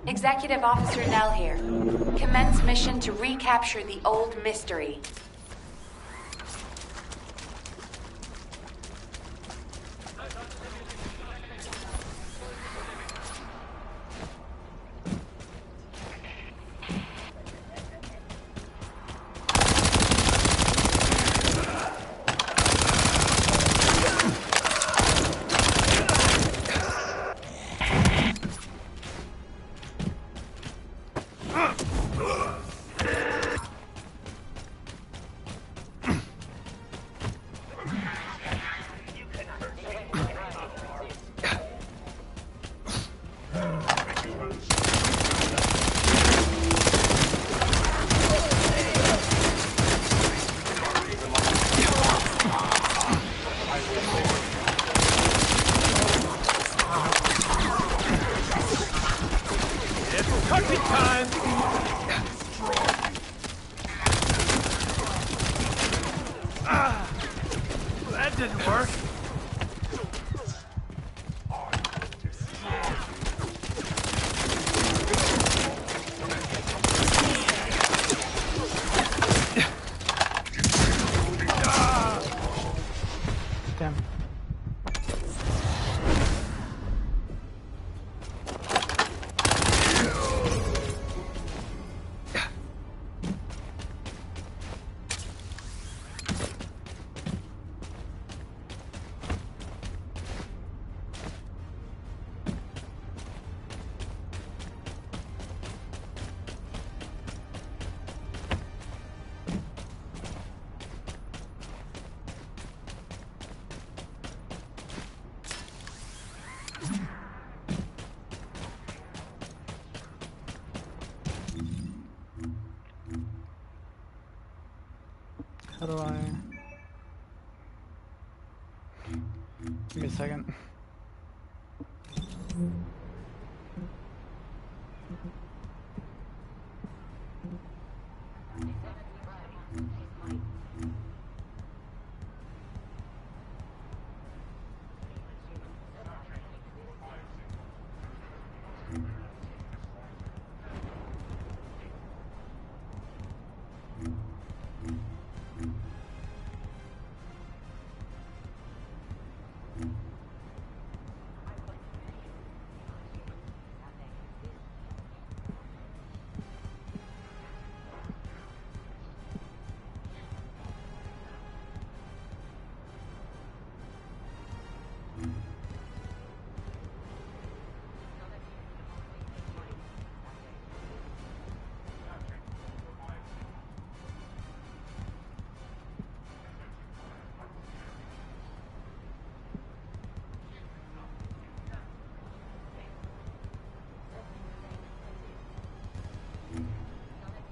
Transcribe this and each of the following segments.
Executive Officer Nell here. Commence mission to recapture the old mystery. That didn't work. Damn. How do I... Give me a second.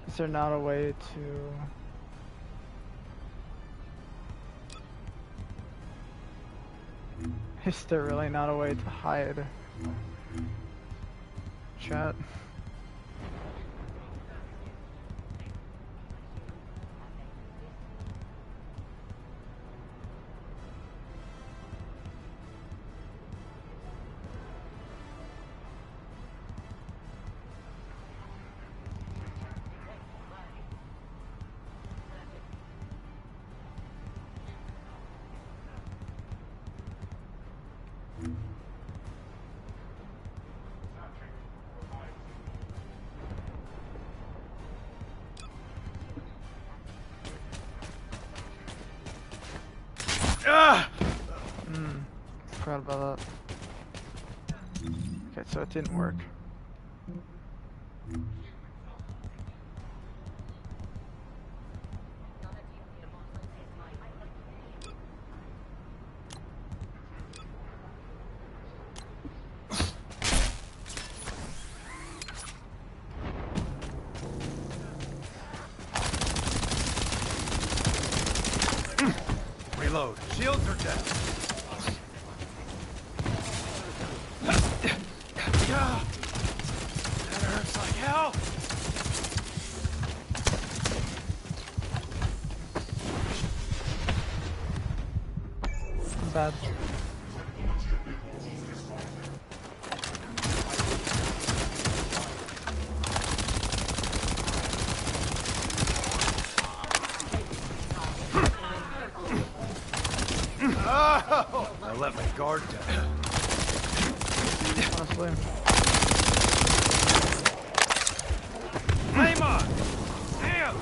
Is there not a way to... Is there really not a way to hide chat? Forgot about that. Okay, so it didn't work. Reload. Shields are down. That hurts like hell. Bad. let my guard down. Honestly. Flame on! Damn!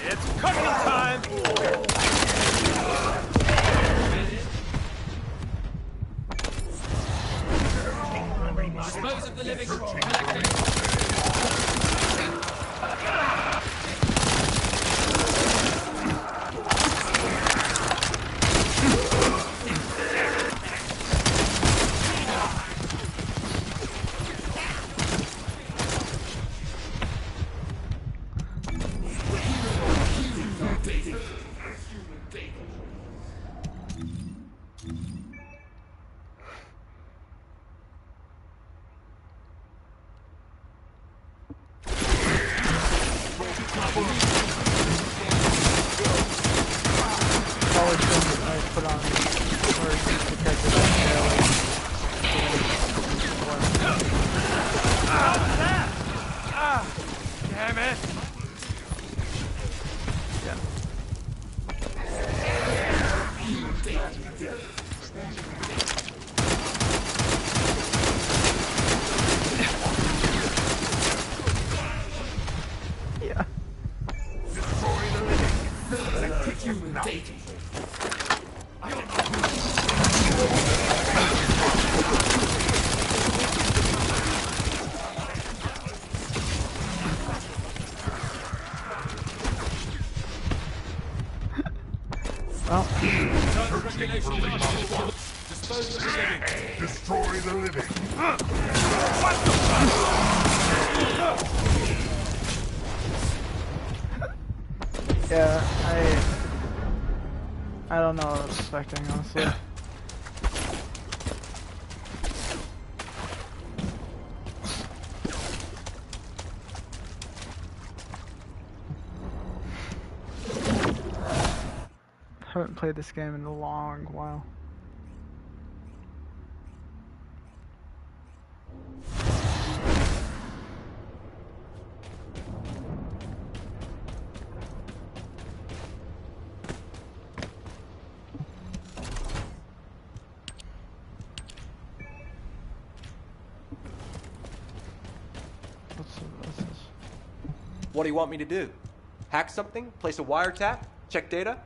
It's cooking time! Dispose of the living. Collecting. Damn it! Yeah. Destroy the living. Electric human data. Well, Dispose of the living. Destroy the living. yeah, I don't know what I was expecting, honestly. Haven't played this game in a long while. What's this? What do you want me to do? Hack something? Place a wiretap? Check data?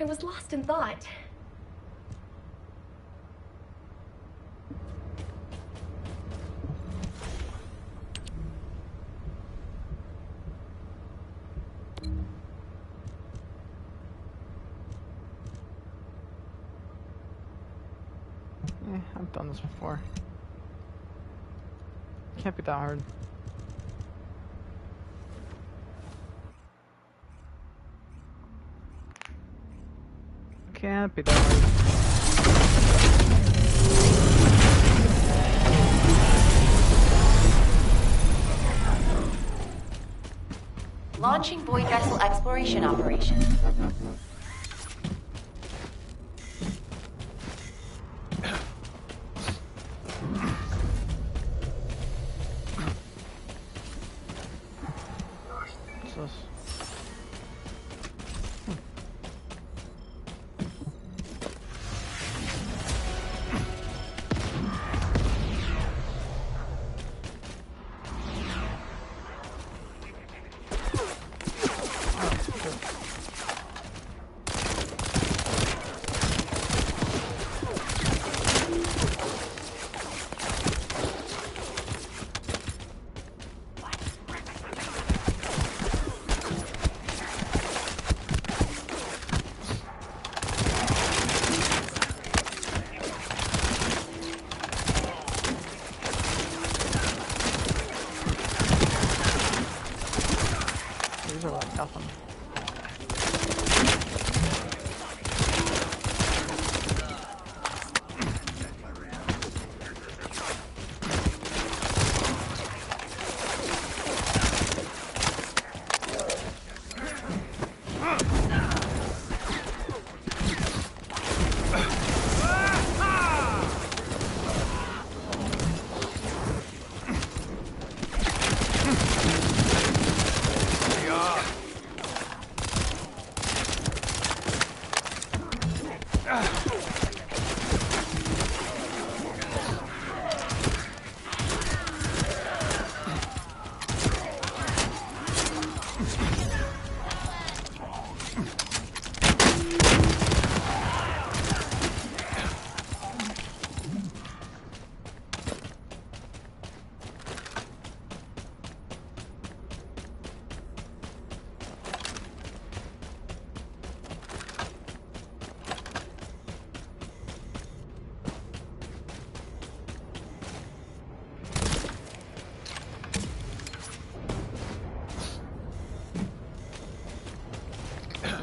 I was lost in thought. I've done this before. Can't be that hard. Can't be that hard. Launching void vessel exploration operation. What's this? These are like nothing.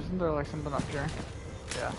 Isn't there like something up here? Yeah.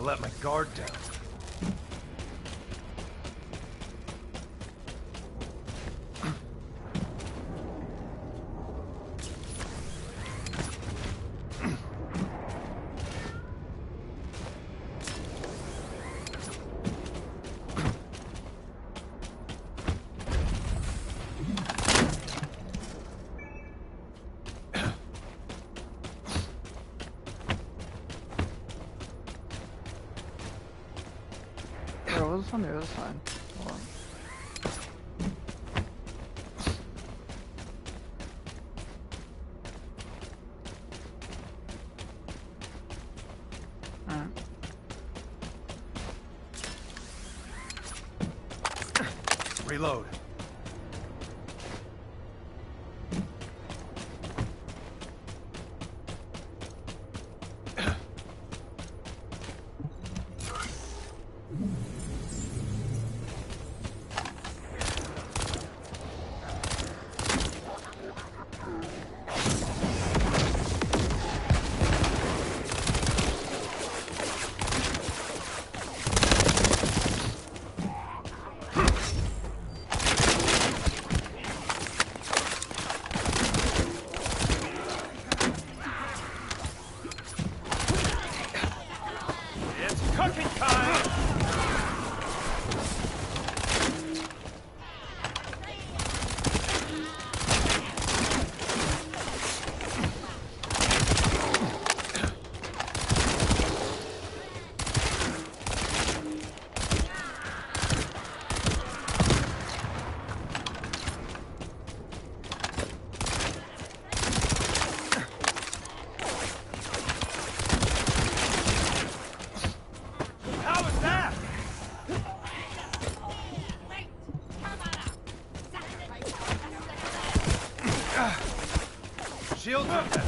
let my guard down. Where was on the other side? Hold on. Alright. Reload. It's cooking time! How was that? Shields up there.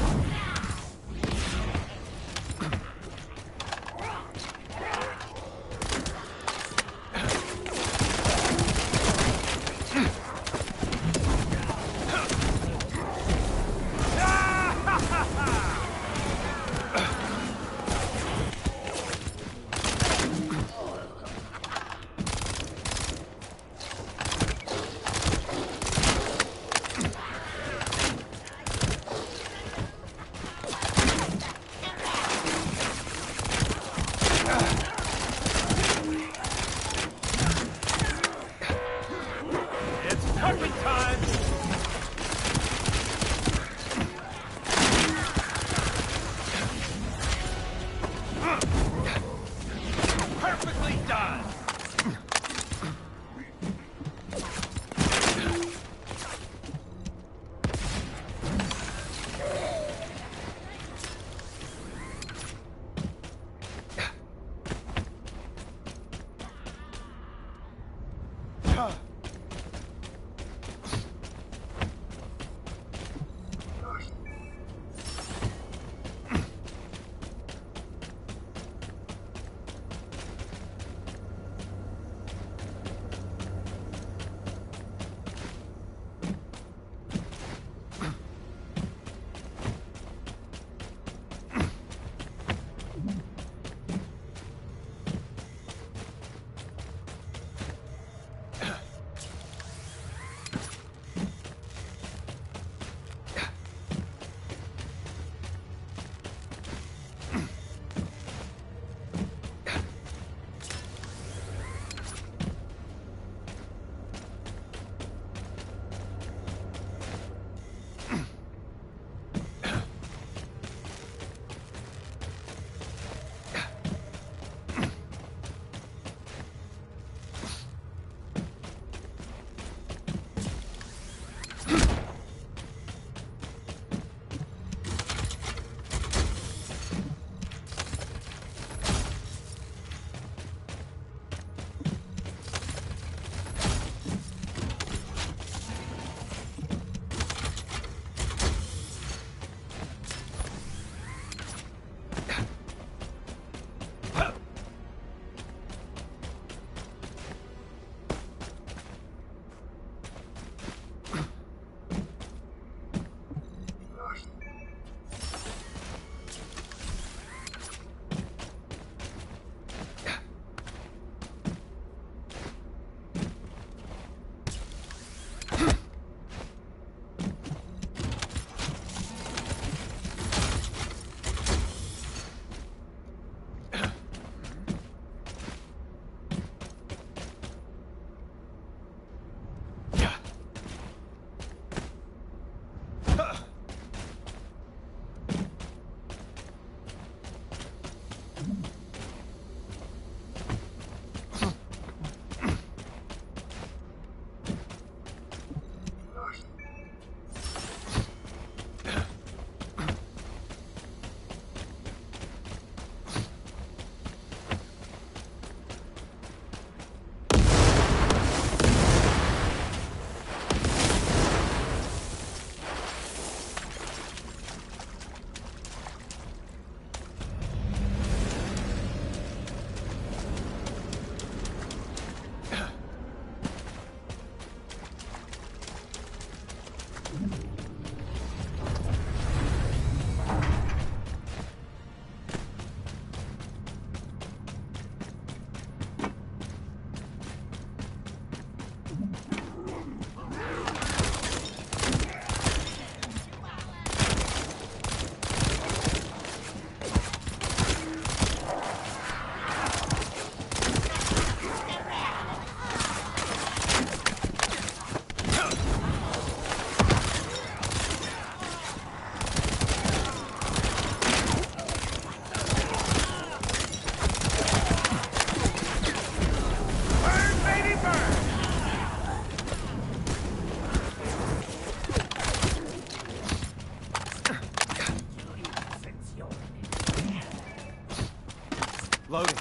Loading.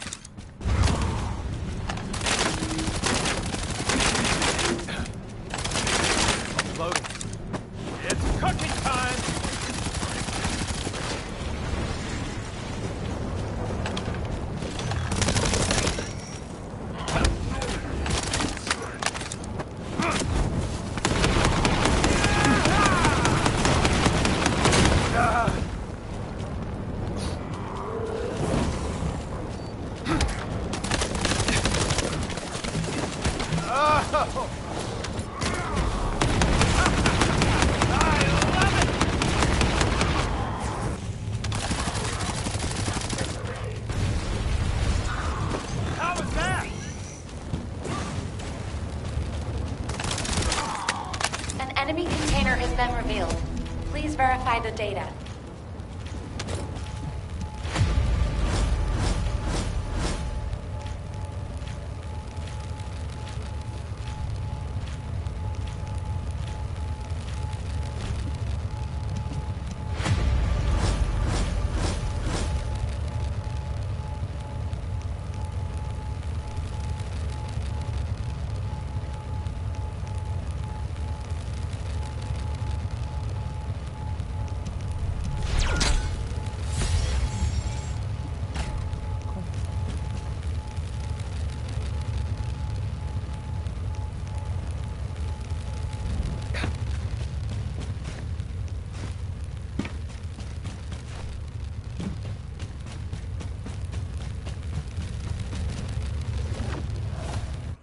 Loading. It's cooking time! How was that? An enemy container has been revealed. Please verify the data.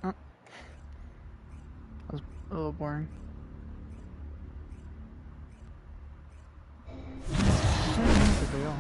That was a little boring. Good deal.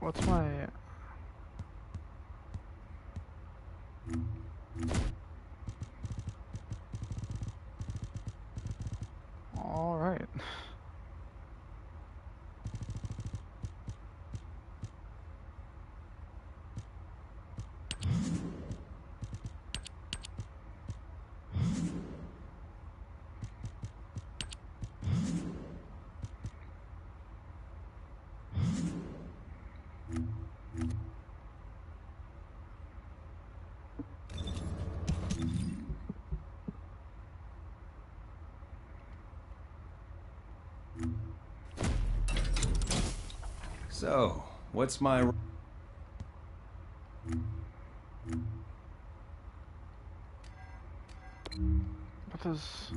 What's my all right. So, what's my... What does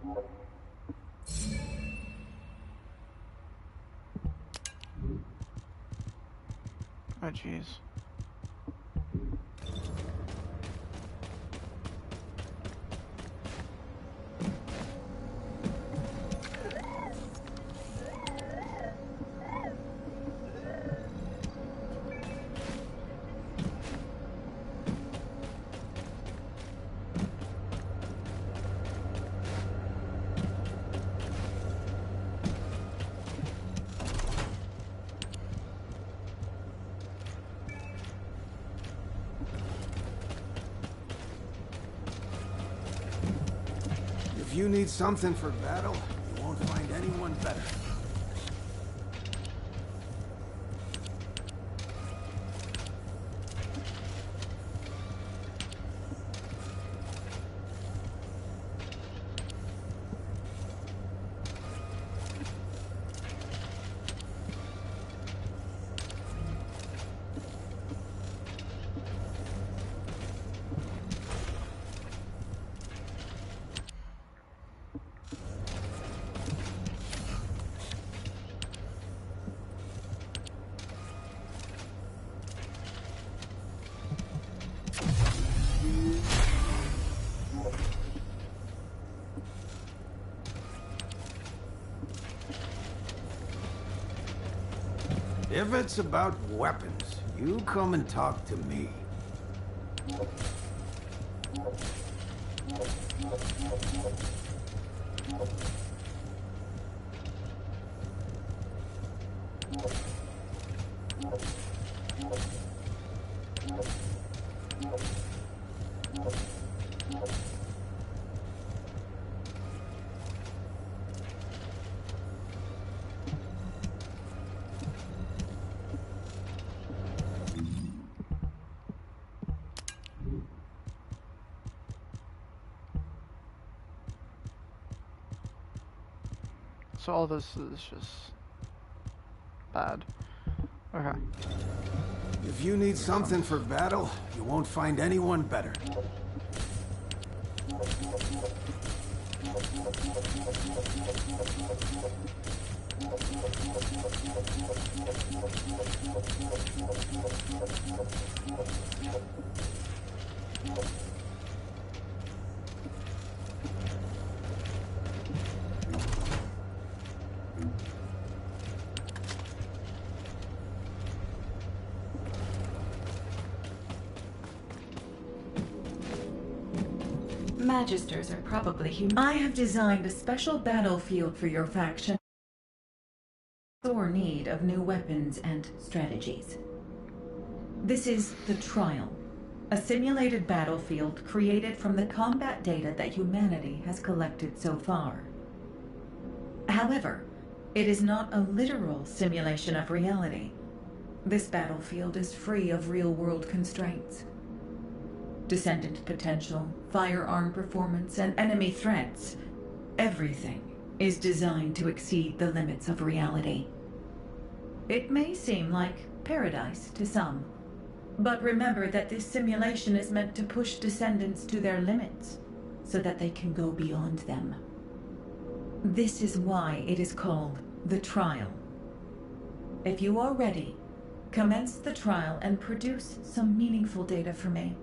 Oh, jeez. If you need something for battle, you won't find anyone better. If it's about weapons, you come and talk to me. So all this is just bad. Okay. If you need something for battle, you won't find anyone better. Magisters are probably human. I have designed a special battlefield for your faction. Or need of new weapons and strategies. This is the Trial, a simulated battlefield created from the combat data that humanity has collected so far. However, it is not a literal simulation of reality. This battlefield is free of real-world constraints. Descendant potential, firearm performance, and enemy threats. Everything is designed to exceed the limits of reality. It may seem like paradise to some, but remember that this simulation is meant to push descendants to their limits, so that they can go beyond them. This is why it is called the Trial. If you are ready, commence the trial and produce some meaningful data for me.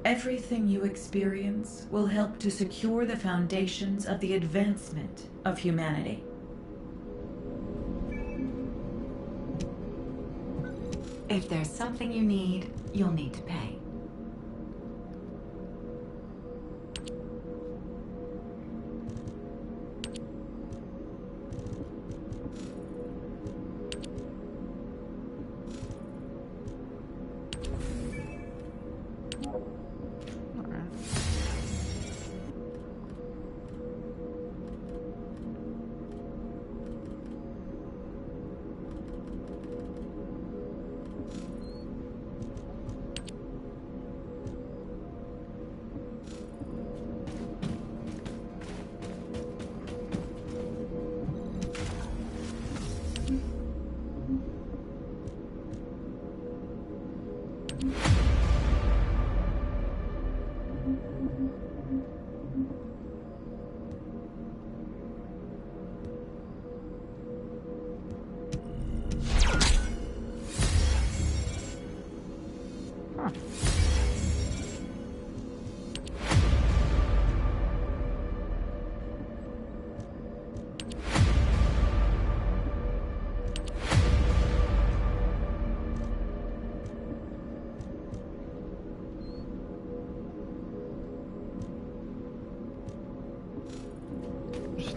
Everything you experience will help to secure the foundations of the advancement of humanity. If there's something you need, you'll need to pay.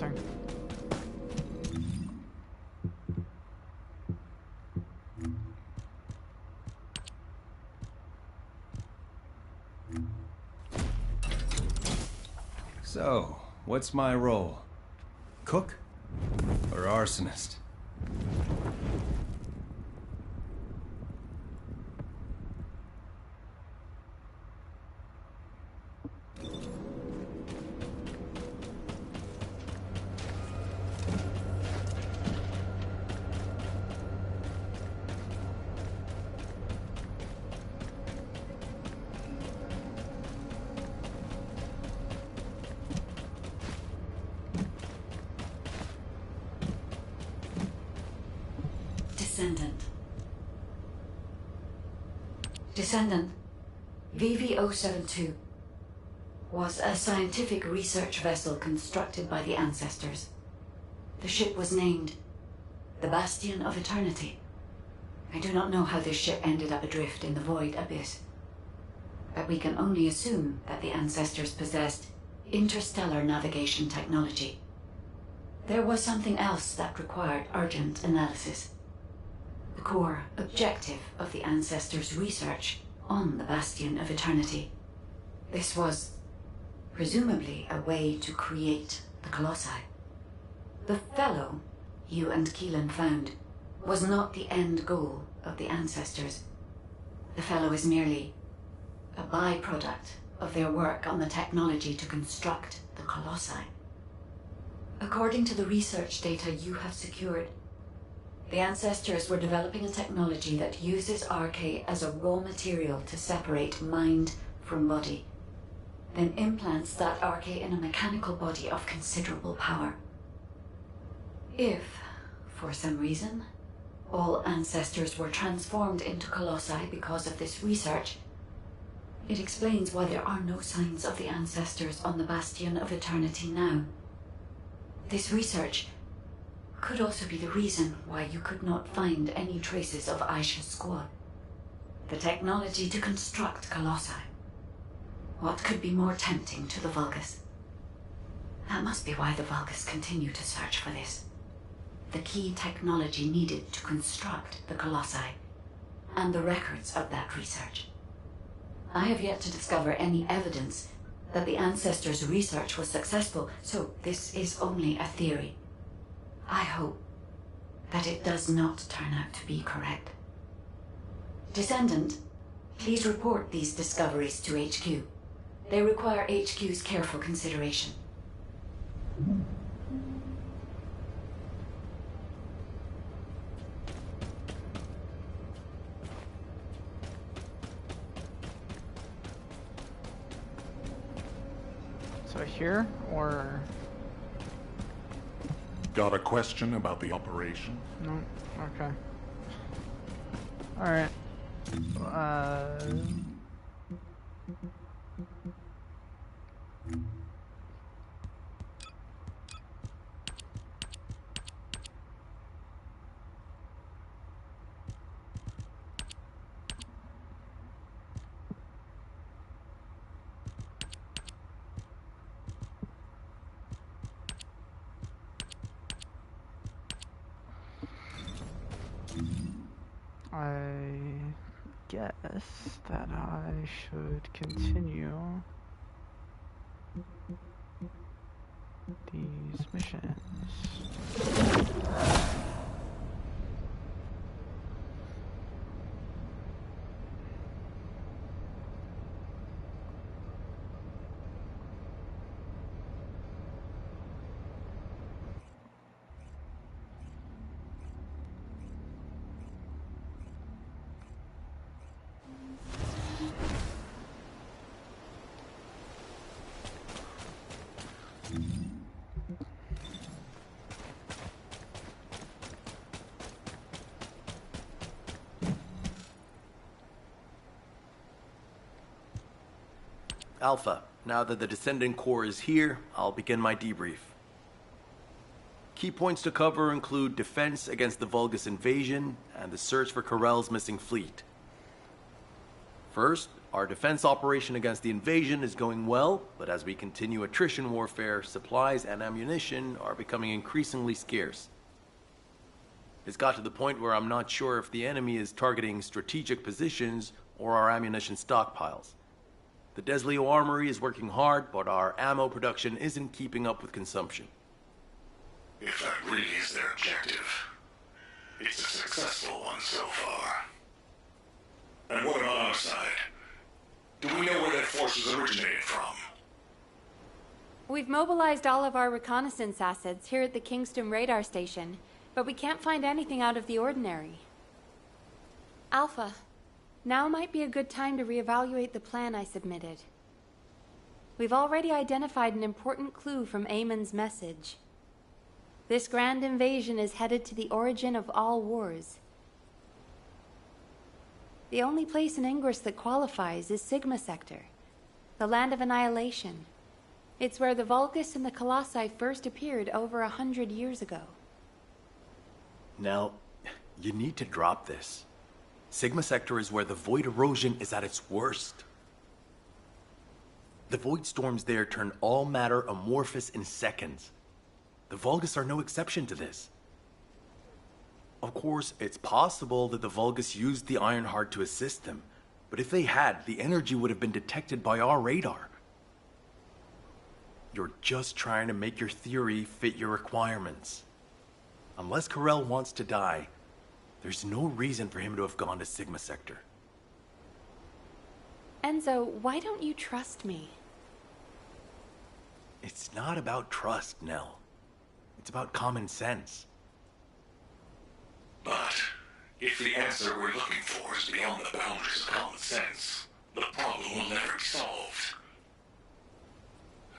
interesting. So, what's my role? Cook? Or arsonist? Desendant, VV-072, was a scientific research vessel constructed by the ancestors. The ship was named the Bastion of Eternity. I do not know how this ship ended up adrift in the void abyss, but we can only assume that the ancestors possessed interstellar navigation technology. There was something else that required urgent analysis. The core objective of the ancestors' research on the Bastion of Eternity. This was presumably a way to create the Colossi. The fellow you and Keelan found was not the end goal of the ancestors. The fellow is merely a byproduct of their work on the technology to construct the Colossi. According to the research data you have secured, the ancestors were developing a technology that uses RK as a raw material to separate mind from body, then implants that RK in a mechanical body of considerable power. If, for some reason, all ancestors were transformed into Colossi because of this research, it explains why there are no signs of the ancestors on the Bastion of Eternity now. This research could also be the reason why you could not find any traces of Aisha's squad. The technology to construct Colossi. What could be more tempting to the Vulgus? That must be why the Vulgus continue to search for this. The key technology needed to construct the Colossi, and the records of that research. I have yet to discover any evidence that the ancestors' research was successful, so this is only a theory. I hope that it does not turn out to be correct. Descendant, please report these discoveries to HQ. They require HQ's careful consideration. So here, or... Got a question about the operation? No? Okay. Alright. I guess that I should continue these missions. Alpha, now that the Descendant Core is here, I'll begin my debrief. Key points to cover include defense against the Vulgus invasion and the search for Corell's missing fleet. First, Our defense operation against the invasion is going well, but as we continue attrition warfare, supplies and ammunition are becoming increasingly scarce. It's got to the point where I'm not sure if the enemy is targeting strategic positions or our ammunition stockpiles. The Desleo Armory is working hard, but our ammo production isn't keeping up with consumption. If that really is their objective, it's a successful one so far. And what about our side? Do we know where that force was originated from? We've mobilized all of our reconnaissance assets here at the Kingston radar station, but we can't find anything out of the ordinary. Alpha, now might be a good time to reevaluate the plan I submitted. We've already identified an important clue from Amon's message. This grand invasion is headed to the origin of all wars. The only place in Ingress that qualifies is Sigma Sector, the land of annihilation. It's where the Vulgus and the Colossi first appeared over 100 years ago. Nell, you need to drop this. Sigma Sector is where the void erosion is at its worst. The void storms there turn all matter amorphous in seconds. The Vulgus are no exception to this. Of course, it's possible that the Vulgus used the Ironheart to assist them, but if they had, the energy would have been detected by our radar. You're just trying to make your theory fit your requirements. Unless Karel wants to die, there's no reason for him to have gone to Sigma Sector. Enzo, why don't you trust me? It's not about trust, Nell. It's about common sense. But if the answer we're looking for is beyond the boundaries of common sense, the problem will never be solved.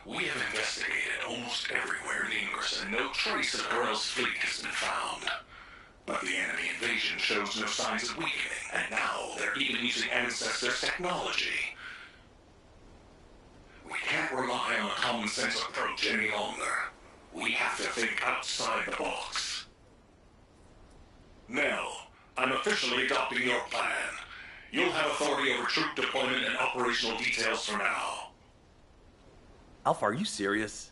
We have investigated almost everywhere in Ingress, and no trace of Karel's fleet has been found. But the enemy invasion shows no signs of weakening, and now they're even using Ancestors' technology. We can't rely on a common sense approach any longer. We have to think outside the box. Nell, I'm officially adopting your plan. You'll have authority over troop deployment and operational details for now. Alpha, are you serious?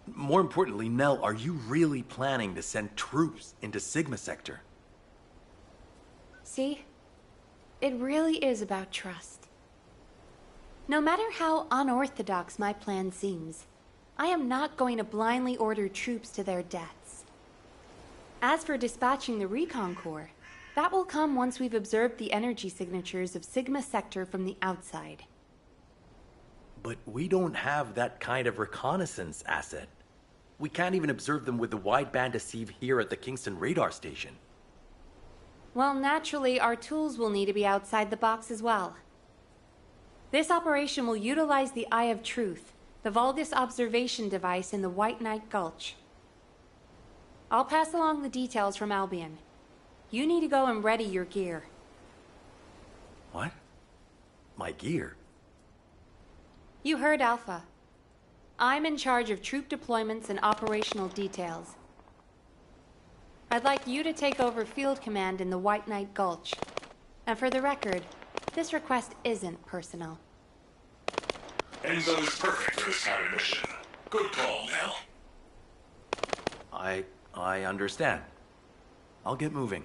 More importantly, Nell, are you really planning to send troops into Sigma Sector? See? It really is about trust. No matter how unorthodox my plan seems, I am not going to blindly order troops to their deaths. As for dispatching the Recon Corps, that will come once we've observed the energy signatures of Sigma Sector from the outside. But we don't have that kind of reconnaissance asset. We can't even observe them with the wideband deceive here at the Kingston radar station. Well, naturally, our tools will need to be outside the box as well. This operation will utilize the Eye of Truth, the Vulgus observation device in the White Knight Gulch. I'll pass along the details from Albion. You need to go and ready your gear. What? My gear? You heard Alpha. I'm in charge of troop deployments and operational details. I'd like you to take over field command in the White Knight Gulch. And for the record, this request isn't personal. Enzo is perfect for this kind of mission. Good call, Nell. I understand. I'll get moving.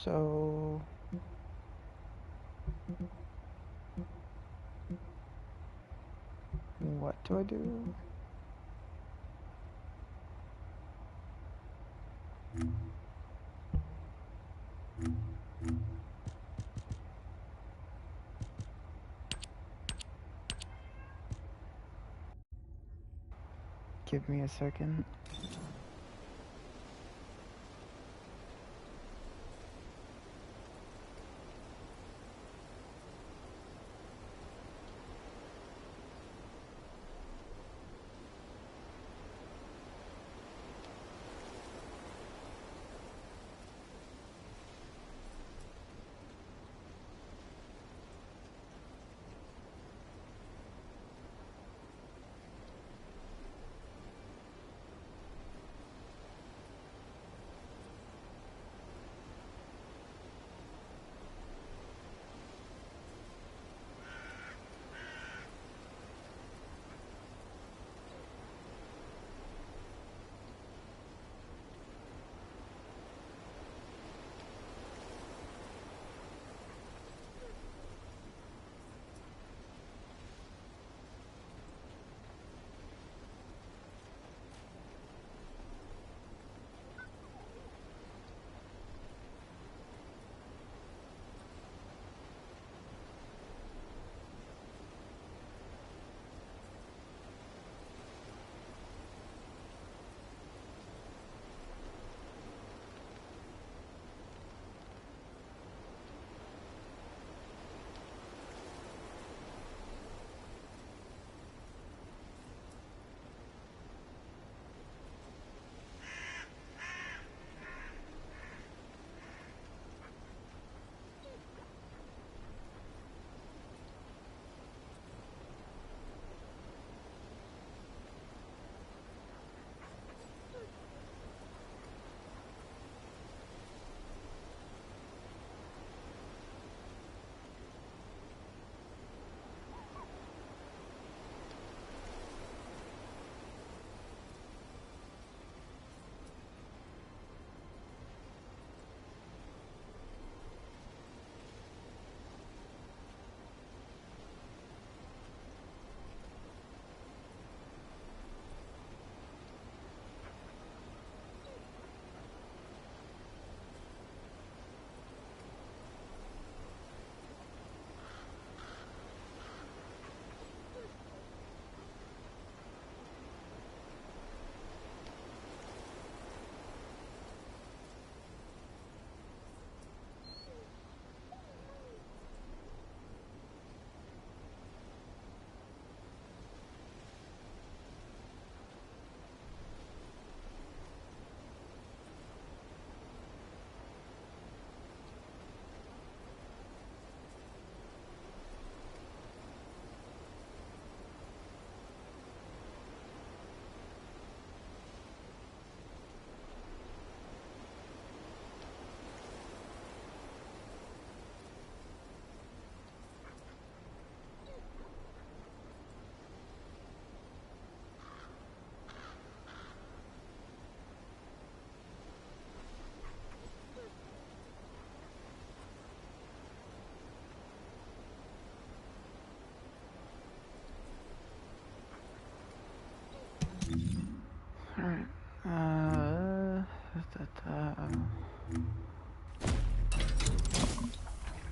So... what do I do? Give me a second.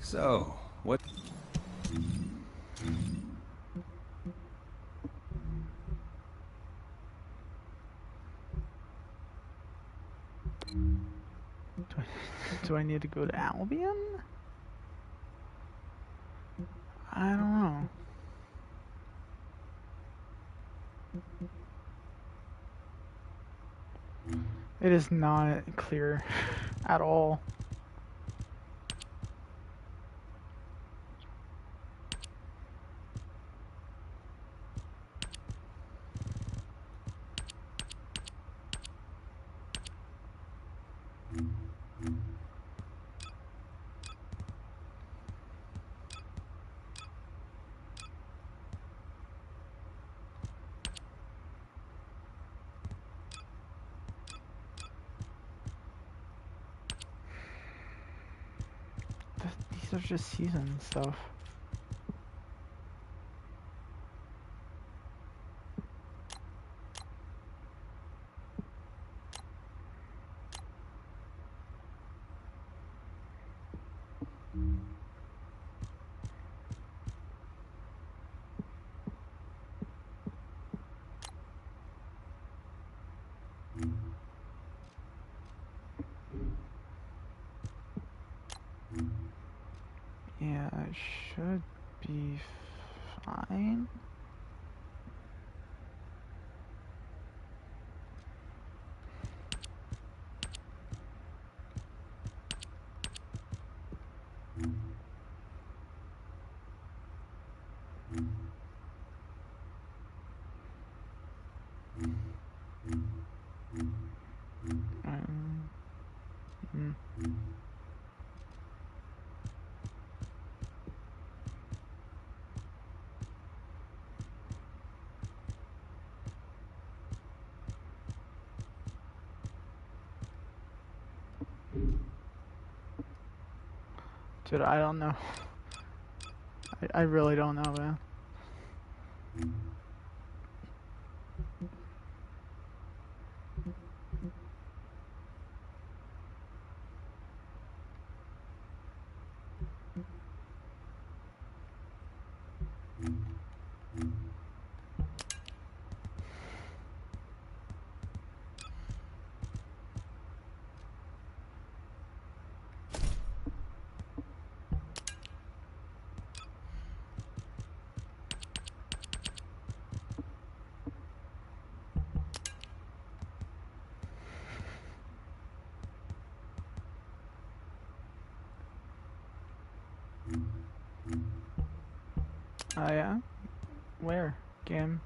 So, what? Do I need to go to Albion? I don't know. It is not clear at all. These are just season stuff. Yeah, it should be fine. Mm. Dude, I don't know. I really don't know, man. Oh yeah? Where? Game?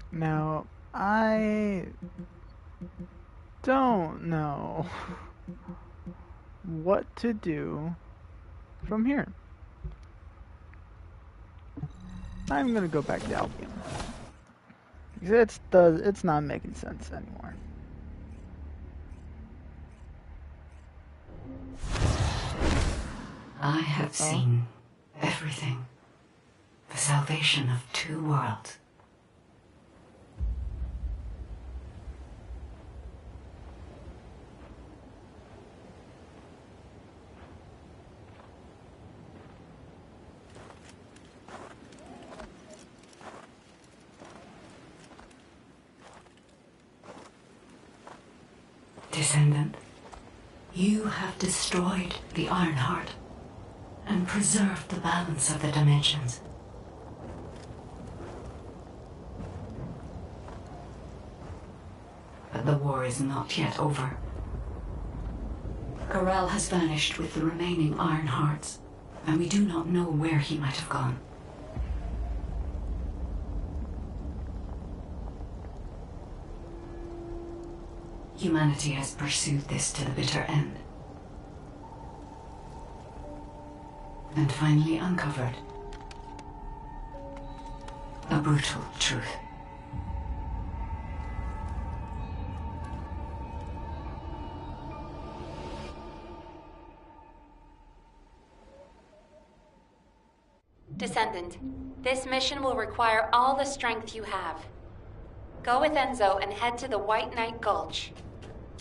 Now, I don't know what to do from here. I'm gonna go back to Albion. It's not making sense anymore. I have seen everything. The salvation of two worlds. Descendant, you have destroyed the Ironheart and preserved the balance of the dimensions. But the war is not yet over. Corel has vanished with the remaining Ironhearts, and we do not know where he might have gone. Humanity has pursued this to the bitter end. and finally uncovered a brutal truth. Descendant, this mission will require all the strength you have. Go with Enzo and head to the White Knight Gulch.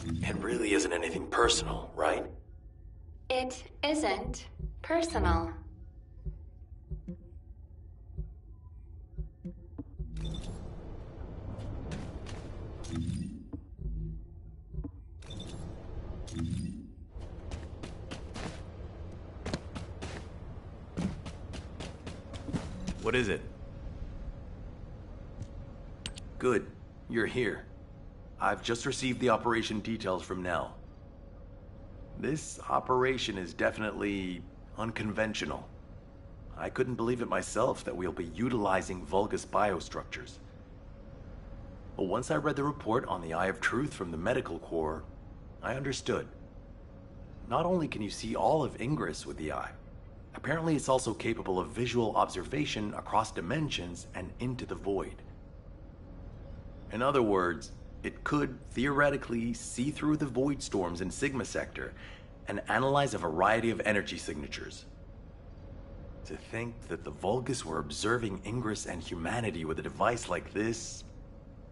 It really isn't anything personal, right? It isn't personal. What is it? Good. You're here. I've just received the operation details from Nell. This operation is definitely unconventional. I couldn't believe it myself that we'll be utilizing Vulgus biostructures. But once I read the report on the Eye of Truth from the Medical Corps, I understood. Not only can you see all of Ingress with the eye, apparently it's also capable of visual observation across dimensions and into the void. In other words, it could theoretically see through the void storms in Sigma Sector and analyze a variety of energy signatures. To think that the Vulgus were observing Ingress and humanity with a device like this,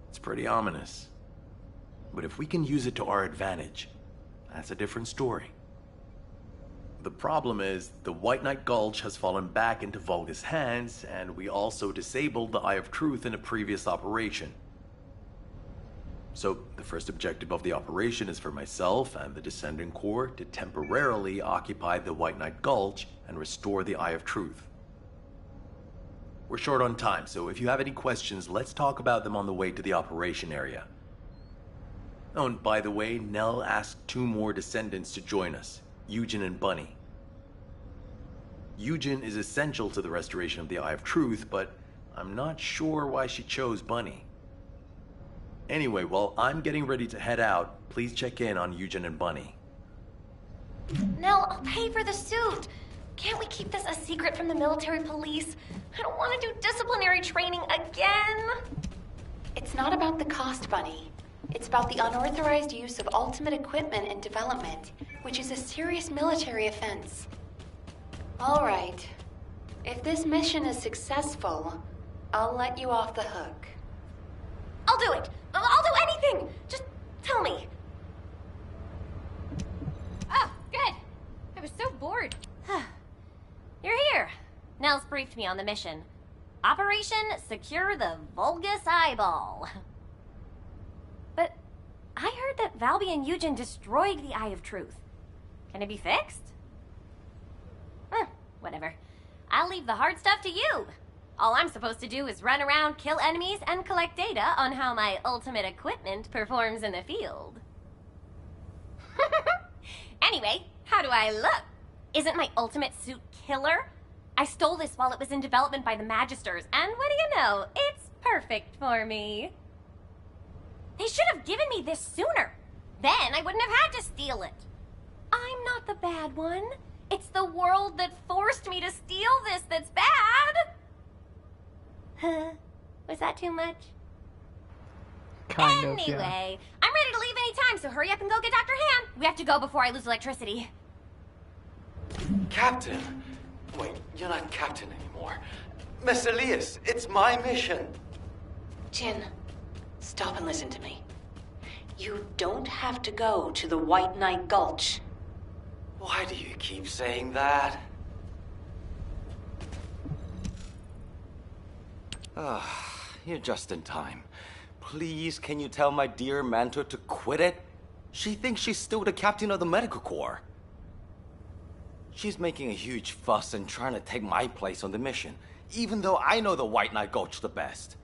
it's pretty ominous. But if we can use it to our advantage, that's a different story. The problem is, the White Knight Gulch has fallen back into Vulgus hands, and we also disabled the Eye of Truth in a previous operation. So, the first objective of the operation is for myself and the Descendant Corps to temporarily occupy the White Knight Gulch and restore the Eye of Truth. We're short on time, so if you have any questions, let's talk about them on the way to the operation area. Oh, and by the way, Nell asked 2 more Descendants to join us, Eugen and Bunny. Eugen is essential to the restoration of the Eye of Truth, but I'm not sure why she chose Bunny. Anyway, while I'm getting ready to head out, please check in on Eugen and Bunny. Nell, I'll pay for the suit. Can't we keep this a secret from the military police? I don't want to do disciplinary training again. It's not about the cost, Bunny. It's about the unauthorized use of ultimate equipment and development, which is a serious military offense. All right. If this mission is successful, I'll let you off the hook. I'll do it. I'll do anything. Just tell me. Oh, good. I was so bored. You're here. Nell's briefed me on the mission. Operation Secure the Vulgus Eyeball. But I heard that Valby and Eugen destroyed the Eye of Truth. Can it be fixed? Whatever. I'll leave the hard stuff to you. All I'm supposed to do is run around, kill enemies, and collect data on how my ultimate equipment performs in the field. Anyway, how do I look? Isn't my ultimate suit killer? I stole this while it was in development by the Magisters, and what do you know? It's perfect for me. They should have given me this sooner. Then I wouldn't have had to steal it. I'm not the bad one. It's the world that forced me to steal this that's bad. Was that too much? Kind of, anyway, yeah. I'm ready to leave any time, so hurry up and go get Dr. Han. We have to go before I lose electricity. Captain? Wait, you're not captain anymore. Miss Elias, it's my mission. Jin, stop and listen to me. You don't have to go to the White Knight Gulch. Why do you keep saying that? You're just in time. Please, can you tell my dear mentor to quit it? She thinks she's still the captain of the Medical Corps. She's making a huge fuss and trying to take my place on the mission, even though I know the White Knight Gulch the best.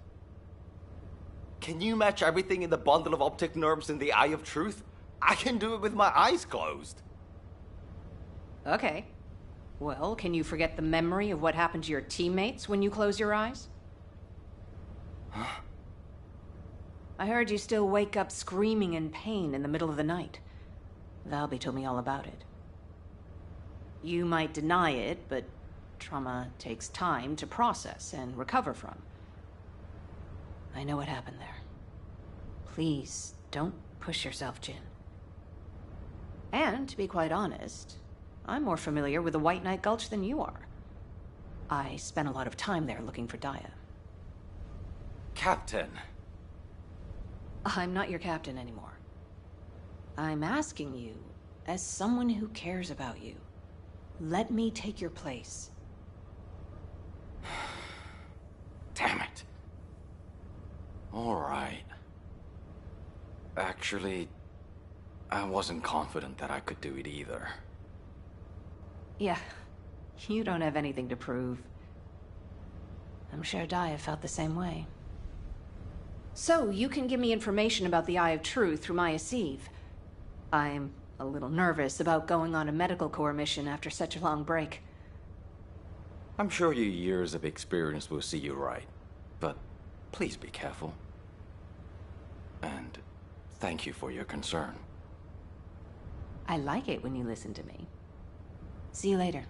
Can you match everything in the bundle of optic nerves in the Eye of Truth? I can do it with my eyes closed. Okay. Well, can you forget the memory of what happened to your teammates when you close your eyes? Huh? I heard you still wake up screaming in pain in the middle of the night. Valby told me all about it. You might deny it, but trauma takes time to process and recover from. I know what happened there. Please, don't push yourself, Jin. And, to be quite honest, I'm more familiar with the White Knight Gulch than you are. I spent a lot of time there looking for Daya. Captain. I'm not your captain anymore. I'm asking you, as someone who cares about you, let me take your place. Damn it. All right. Actually, I wasn't confident that I could do it either. Yeah, you don't have anything to prove. I'm sure Daya felt the same way. So, you can give me information about the Eye of Truth through Maya Sieve. I'm a little nervous about going on a medical corps mission after such a long break. I'm sure your years of experience will see you right, but please be careful. And thank you for your concern. I like it when you listen to me. See you later.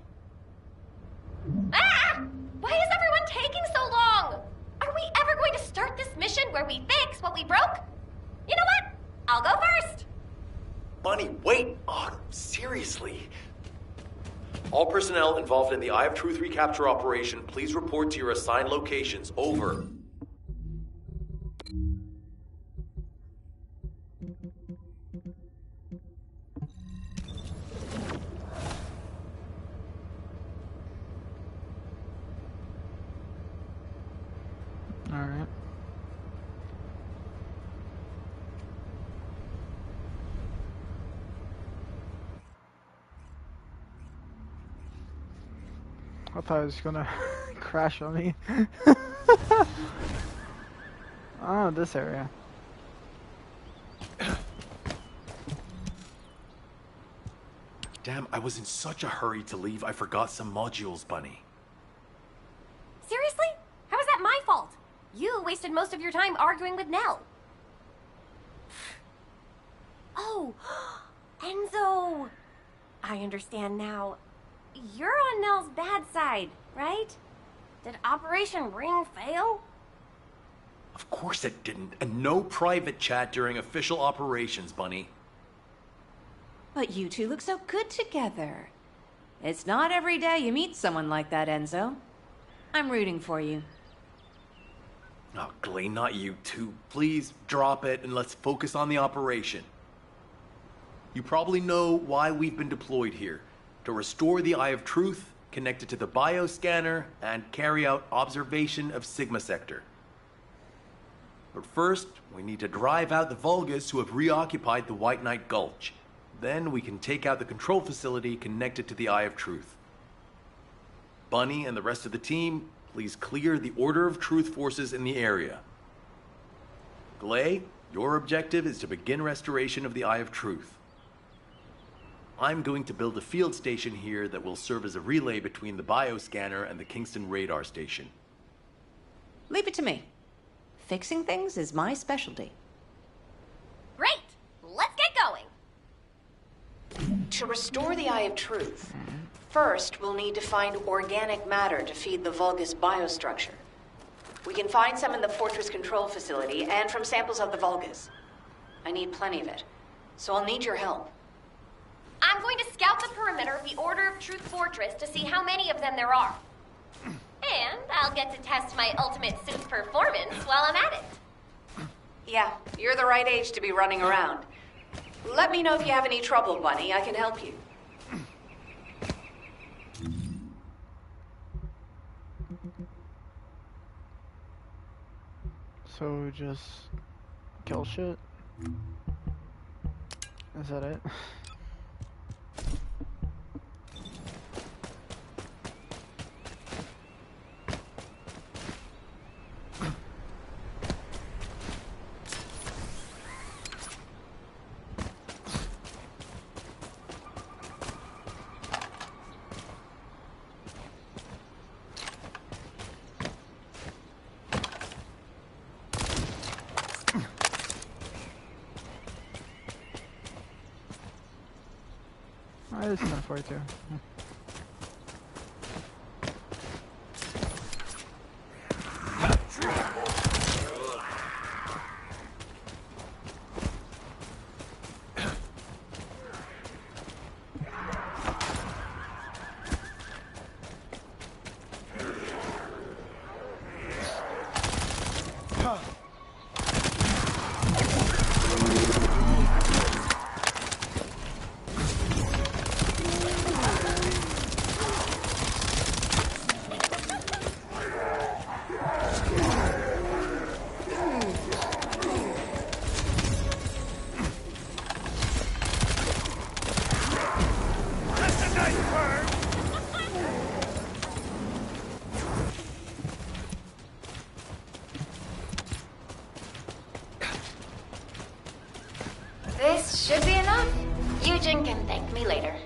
Ah! Why is everyone taking so long? Are we ever going to start this mission where we fix what we broke? You know what? I'll go first. Bunny, wait! Oh, seriously. All personnel involved in the Eye of Truth recapture operation, please report to your assigned locations. Over. Alright. I thought it was gonna crash on me. Oh, this area. Damn, I was in such a hurry to leave, I forgot some modules, Bunny. Seriously? How is that my fault? You wasted most of your time arguing with Nell. Oh, Enzo! I understand now. You're on Nell's bad side, right? Did Operation Ring fail? Of course it didn't. And no private chat during official operations, Bunny. But you two look so good together. It's not every day you meet someone like that, Enzo. I'm rooting for you. Oh, Glay, not you two. Please drop it and let's focus on the operation. You probably know why we've been deployed here. To restore the Eye of Truth, connect it to the bioscanner, and carry out observation of Sigma Sector. But first, we need to drive out the Vulgus who have reoccupied the White Knight Gulch. Then we can take out the control facility connected to the Eye of Truth. Bunny and the rest of the team, please clear the Order of Truth forces in the area. Glay, your objective is to begin restoration of the Eye of Truth. I'm going to build a field station here that will serve as a relay between the bioscanner and the Kingston radar station. Leave it to me. Fixing things is my specialty. Great! Let's get going! To restore the Eye of Truth, first we'll need to find organic matter to feed the Vulgus biostructure. We can find some in the Fortress Control Facility and from samples of the Vulgus. I need plenty of it, so I'll need your help. I'm going to scout the perimeter of the Order of Truth Fortress to see how many of them there are. And I'll get to test my ultimate suit performance while I'm at it. Yeah, you're the right age to be running around. Let me know if you have any trouble, Bunny. I can help you. So just kill shit? Is that it? There's enough for it too. This should be enough. Eugen can thank me later.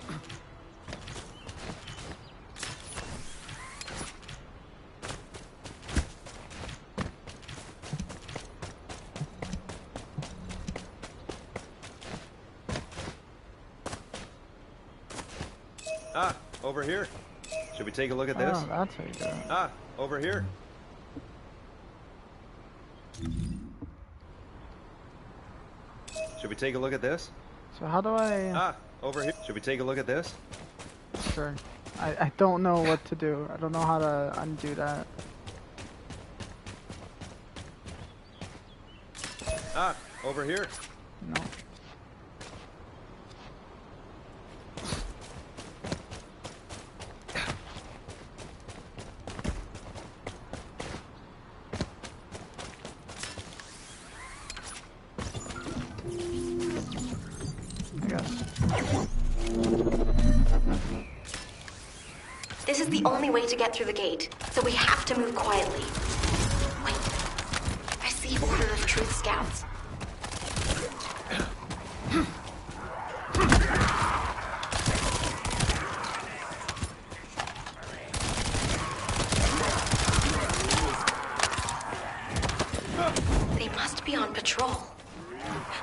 Ah, over here. Should we take a look at this? Oh, that's how you do it. Ah, over here. Should we take a look at this? So how do I... Ah, over here. Should we take a look at this? Sure. I don't know what to do. I don't know how to undo that. Ah, over here. No. This is the only way to get through the gate, so we have to move quietly. Wait. I see Order of Truth scouts. They must be on patrol.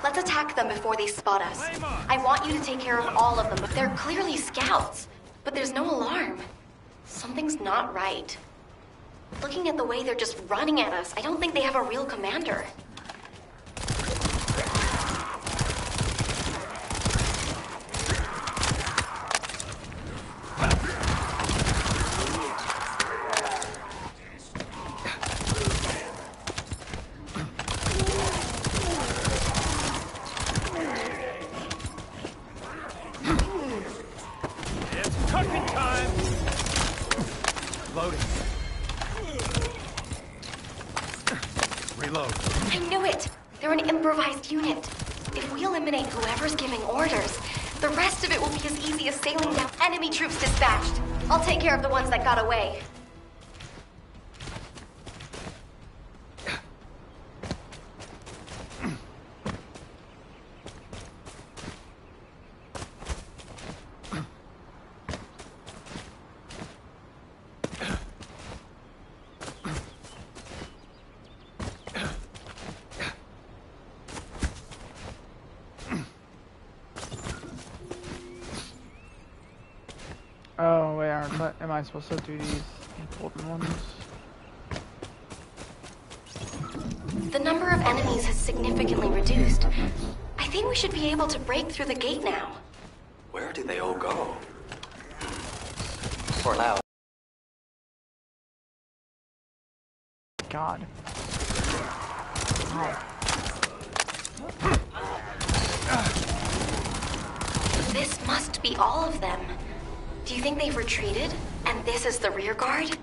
Let's attack them before they spot us. I want you to take care of all of them. They're clearly scouts, but there's no alarm. Something's not right. Looking at the way they're just running at us, I don't think they have a real commander. It's cooking time! Loading. Reload. I knew it! They're an improvised unit. If we eliminate whoever's giving orders, the rest of it will be as easy as sailing down. Enemy troops dispatched. I'll take care of the ones that got away. Oh, wait, am I supposed to do these golden ones? The number of enemies has significantly reduced. I think we should be able to break through the gate now. Where did they all go? For now. God. Ow. This must be all of them. Do you think they've retreated? And this is the rear guard?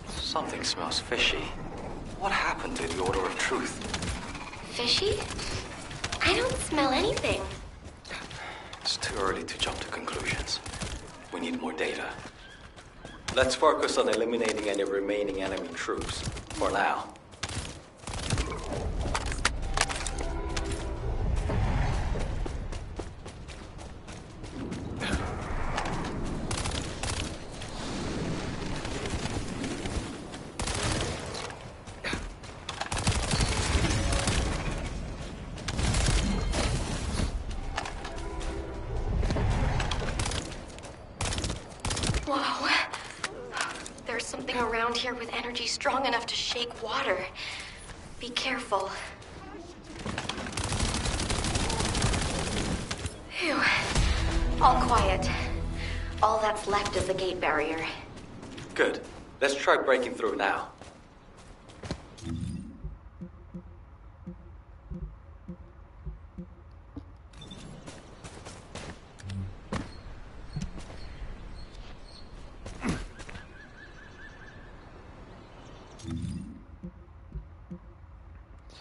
Something smells fishy. What happened to the Order of Truth? Fishy? I don't smell anything. It's too early to jump to conclusions. We need more data. Let's focus on eliminating any remaining enemy troops, for now. Whoa. There's something around here with energy strong enough to shake water. Be careful. Phew. All quiet. All that's left is the gate barrier. Good. Let's try breaking through now.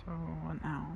So what now?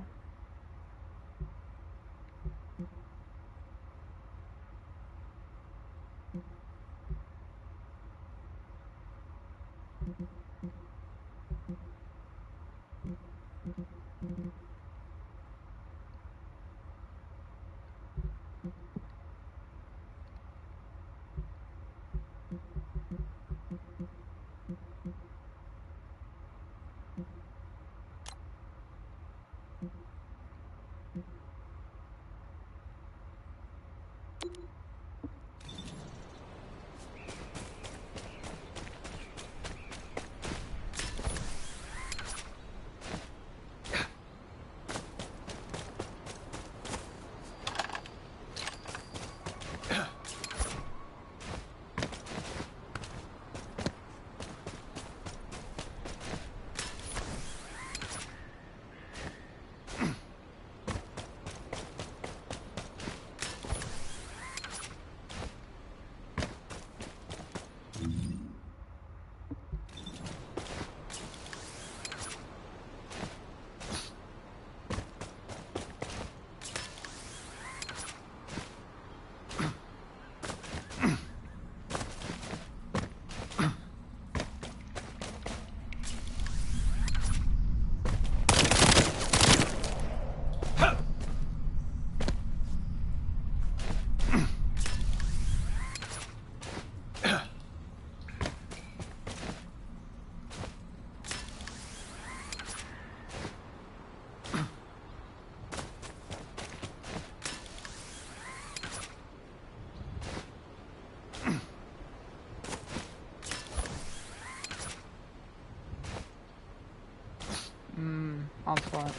On spot.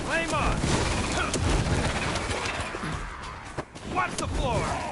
Flame on! Watch the floor!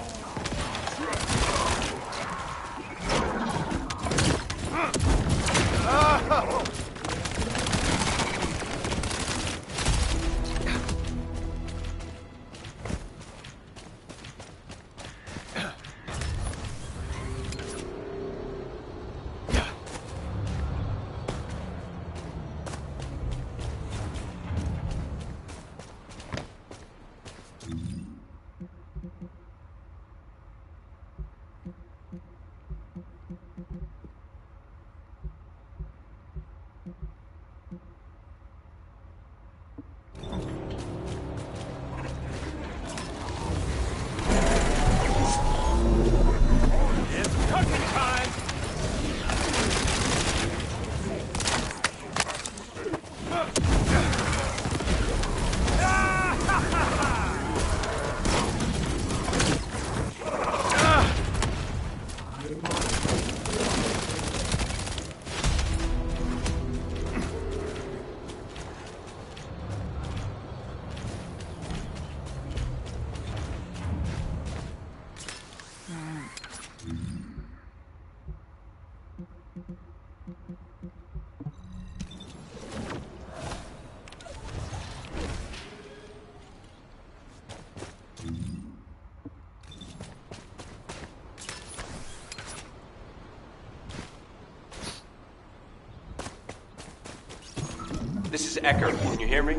This is Ecker. Can you hear me?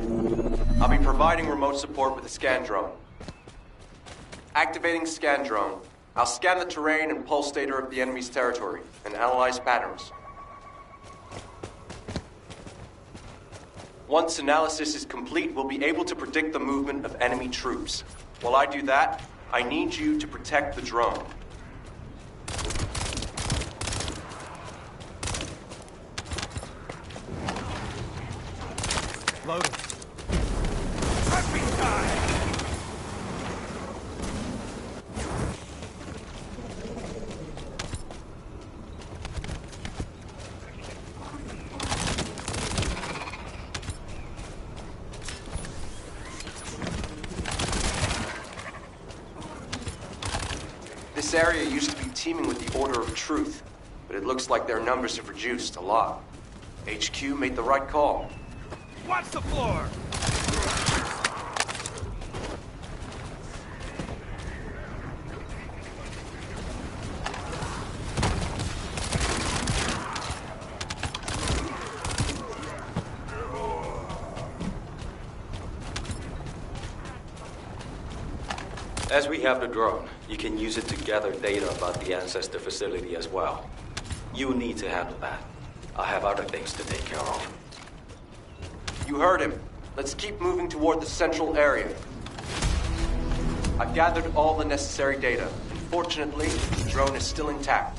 I'll be providing remote support with the scan drone. Activating scan drone. I'll scan the terrain and pulse data of the enemy's territory and analyze patterns. Once analysis is complete, we'll be able to predict the movement of enemy troops. While I do that, I need you to protect the drone. Loaded. Prepping time! This area used to be teeming with the Order of Truth, but it looks like their numbers have reduced a lot. HQ made the right call. Watch the floor! As we have the drone, you can use it to gather data about the Ancestor facility as well. You need to handle that. I have other things to take care of. You heard him. Let's keep moving toward the central area. I've gathered all the necessary data. Fortunately, the drone is still intact.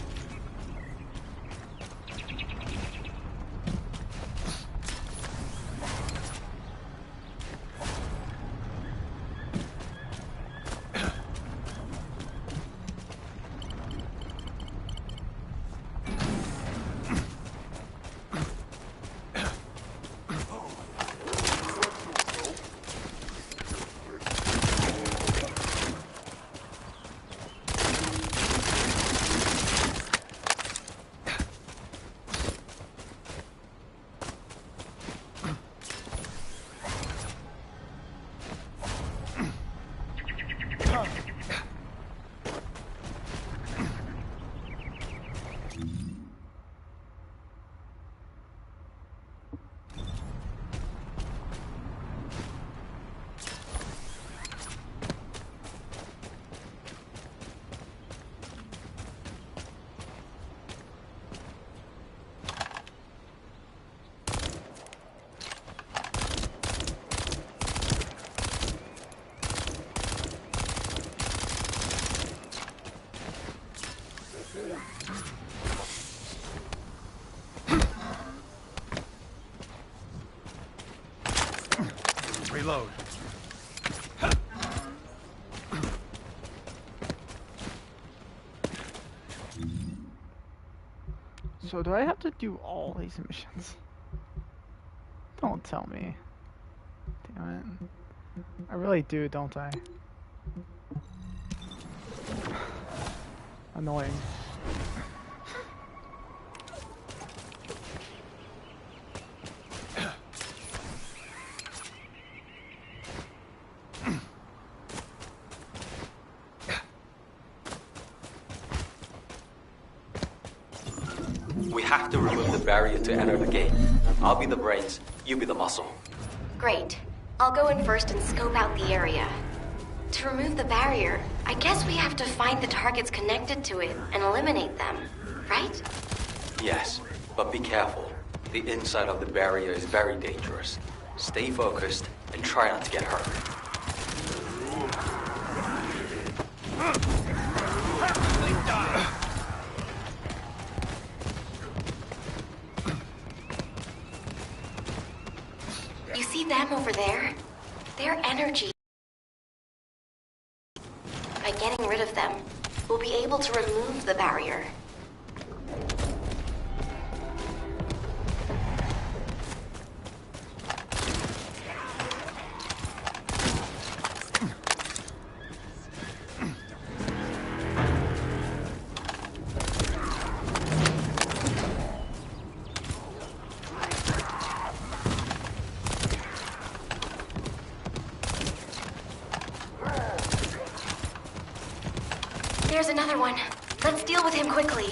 Reload. So do I have to do all these missions? Don't tell me. Damn it. I really do, don't I? Annoying. We have to remove the barrier to enter the gate. I'll be the brains, you be the muscle. Great. I'll go in first and scope out the area. To remove the barrier, I guess we have to find the targets connected to it and eliminate them, right? Yes, but be careful. The inside of the barrier is very dangerous. Stay focused and try not to get hurt. You see them over there? Their energy. By getting rid of them, we'll be able to remove the barrier. There's another one. Let's deal with him quickly.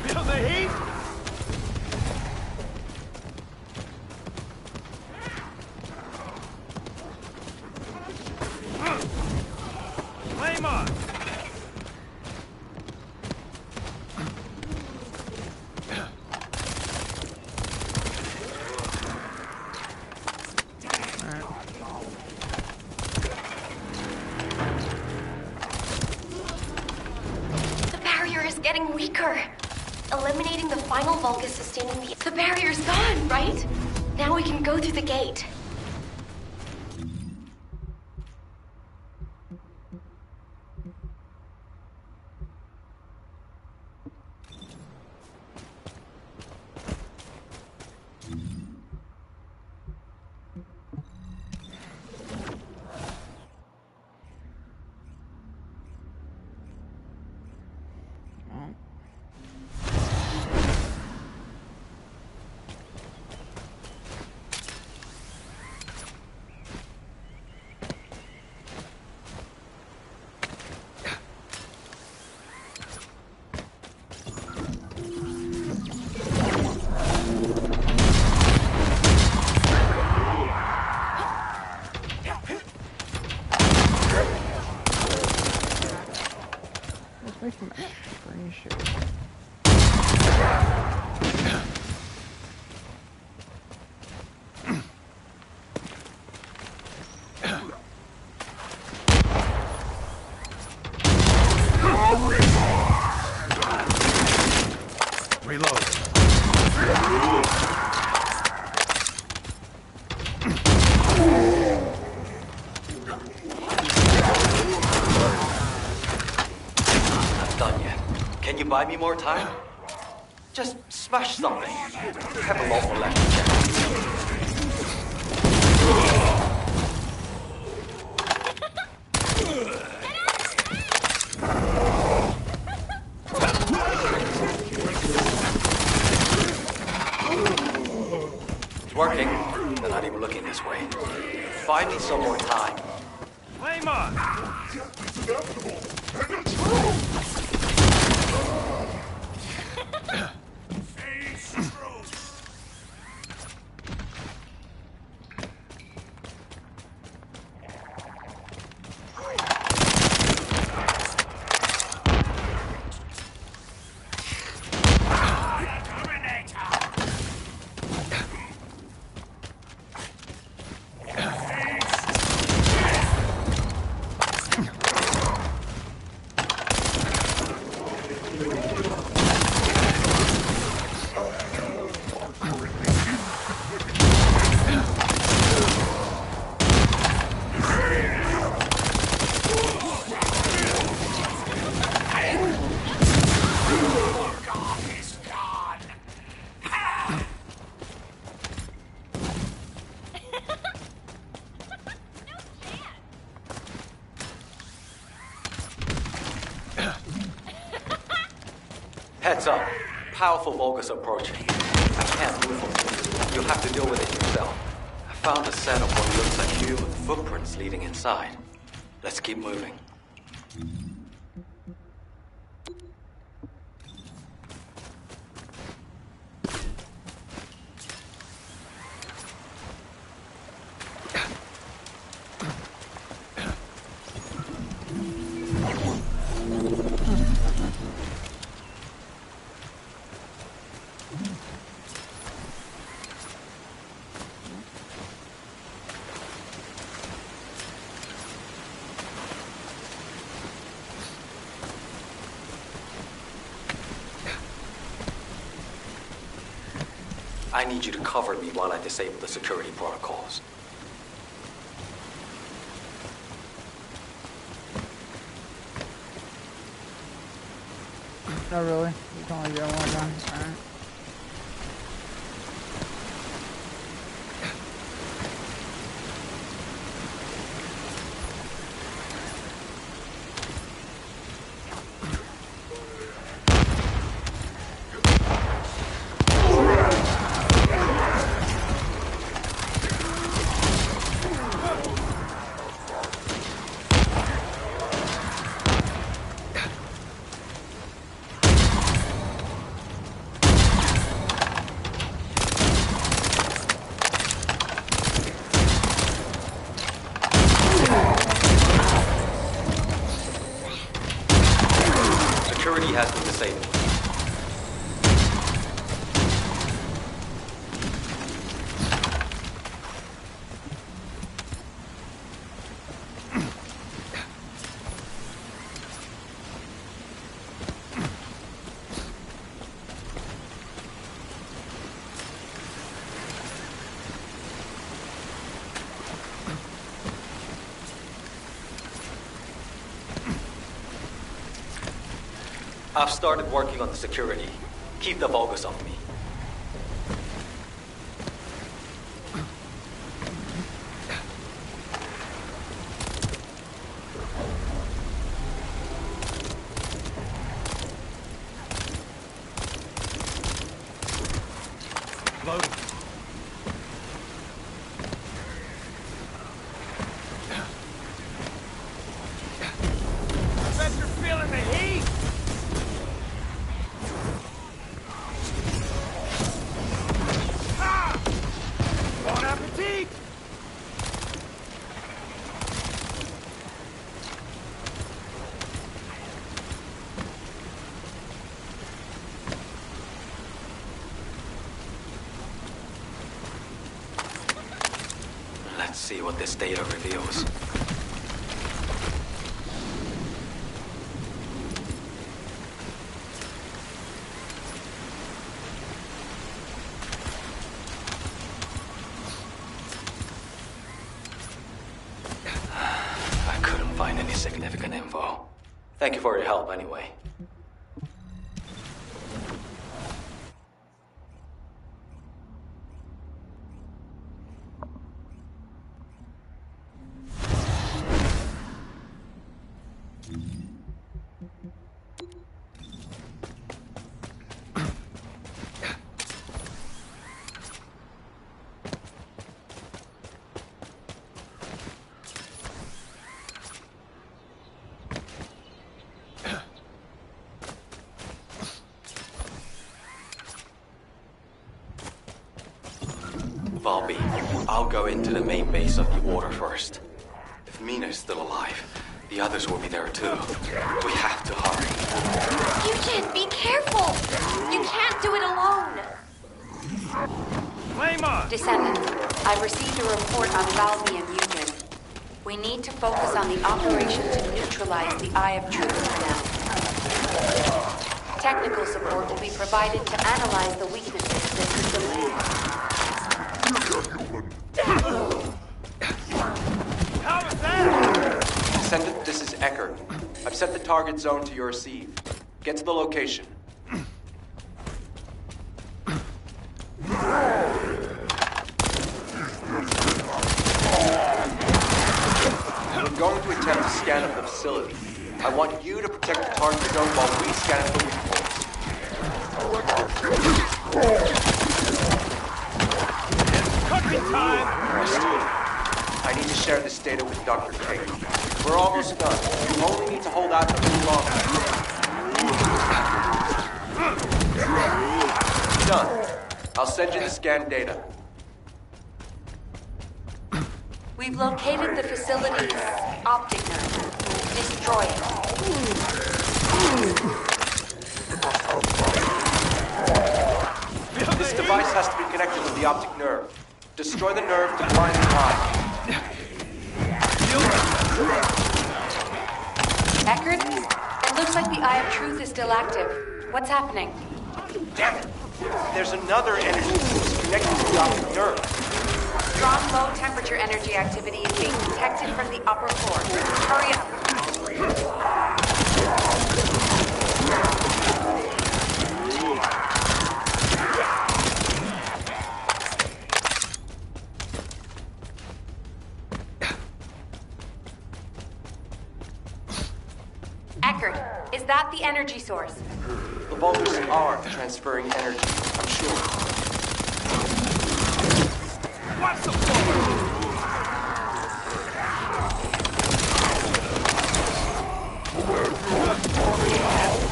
Feel the heat? Flame on! Getting weaker. Eliminating the final bulk is sustaining the... The barrier's gone, right? Now we can go through the gate. like some free shit. Reload. Not done yet. Can you buy me more time? Just smash something. I have a lot more left to check. It's working. They're not even looking this way. Buy me some more time. Flame on! Heads up. Powerful Vulgus approaching. I can't move them. You'll have to deal with it yourself. I found a set of what looks like human footprints leading inside. Let's keep moving. I need you to cover me while I disable the security protocols. Oh, really? You can only get one gun? Alright. Security has been disabled. I've started working on the security. Keep the Vulgus on me. Loading. I bet you're feeling the heat! see what this data reveals. I couldn't find any significant info. Thank you for your help anyway. Valby, I'll go into the main base of the Order first. If Mina's still alive, the others will be there too. We have to hurry. Eugen, be careful! You can't do it alone! Flame on! Descendant, I've received a report on Valby and Eugen. We need to focus on the operation to neutralize the Eye of Truth for now. Technical support will be provided to analyze the weaknesses that could delay. How was that? Descendant, this is Eckert. I've set the target zone to your receive. Get to the location. We're going to attempt to scan up the facility. I want you to protect the target zone while we scan it for weak points. Cooking time! I need to share this data with Dr. King. We're almost done. You only need to hold out a little longer. Done. I'll send you the scanned data. We've located the facility's optic nerve. Destroy it. This device has to be connected to the optic nerve. Destroy the nerve to blind the eye. Eckert? It looks like the Eye of Truth is still active. What's happening? Damn it! There's another energy source connected to the optic nerve. Strong low temperature energy activity is being detected from the upper floor. Hurry up. Eckert, is that the energy source? The vultures are transferring energy, I'm sure. What's the forward?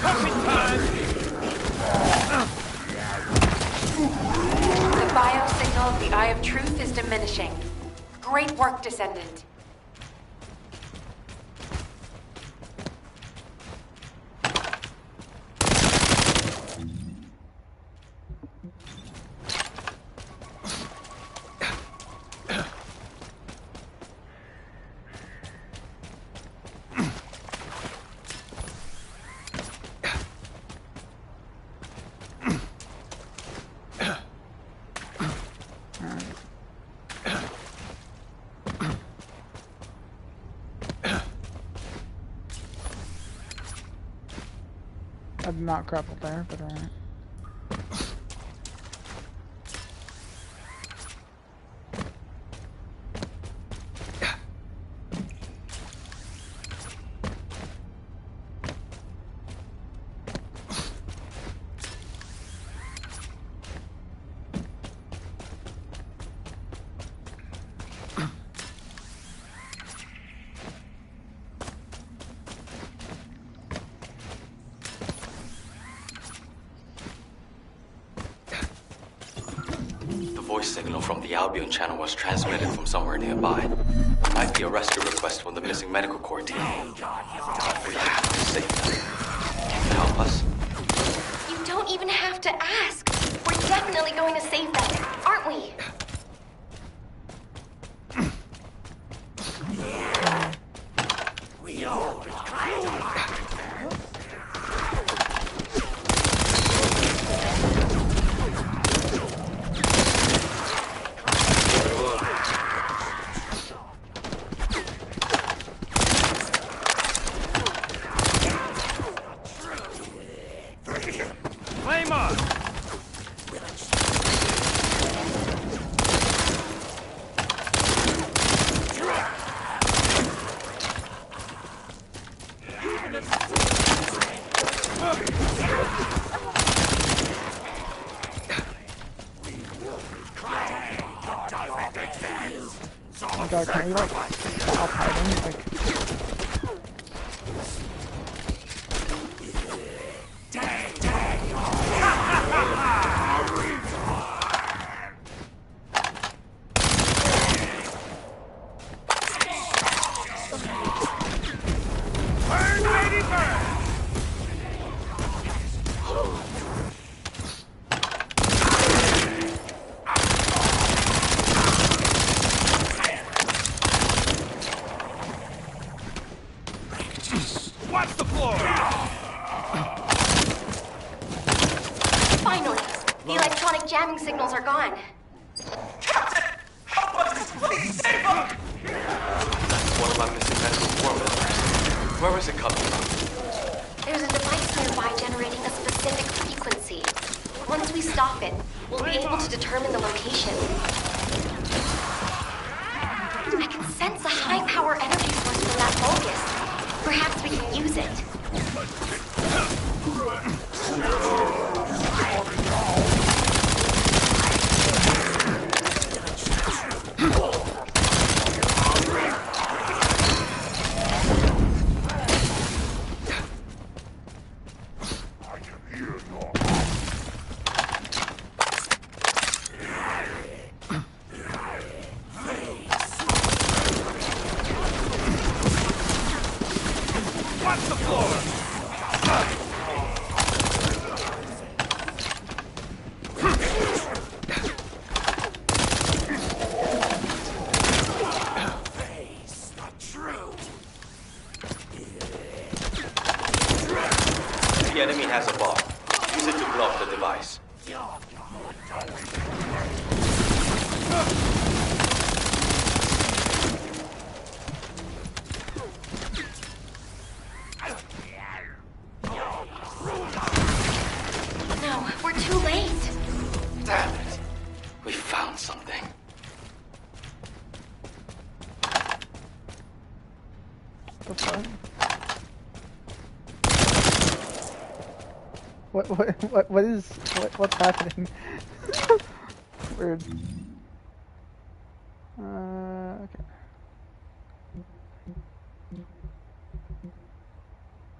Cooking time! The biosignal of the Eye of Truth is diminishing. Great work, Descendant. I did not grapple there, but alright. Voice signal from the Albion channel was transmitted from somewhere nearby. Might be a rescue request from the missing medical corps team. We have to save them. Can you help us? You don't even have to ask. We're definitely going to save them, aren't we? God, can we like stop hiding? Like. Burn, lady, burn! Watch the floor! Finally! The electronic jamming signals are gone. Captain! Help us! Please save us! That's one of our missing medical corps members. Where is it coming from? There's a device nearby generating a specific frequency. Once we stop it, we'll be able to determine the location. I can sense a high-power energy source from that focus. Perhaps we can use it. Watch the floor! Face the truth. The enemy has a bomb. Use it to block the device. No, we're too late. Damn it. We found something. The fuck? What's happening? Weird. Okay.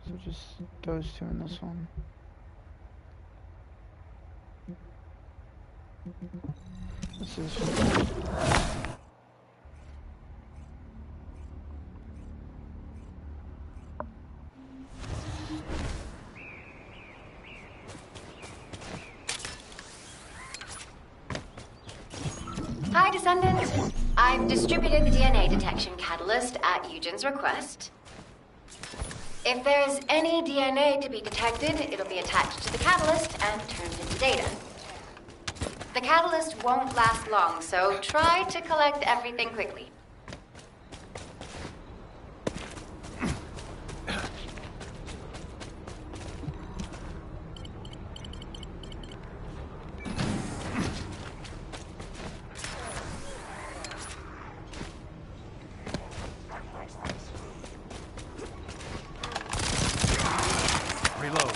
So just those two in this one. This is. Hi, Descendant. I've distributed the DNA detection catalyst at Eugen's request. If there's any DNA to be detected, it'll be attached to the catalyst and turned into data. The catalyst won't last long, so try to collect everything quickly. Reload.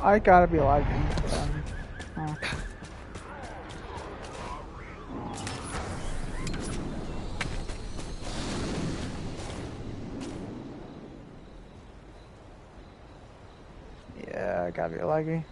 I gotta be lagging. Oh. Yeah, I gotta be laggy.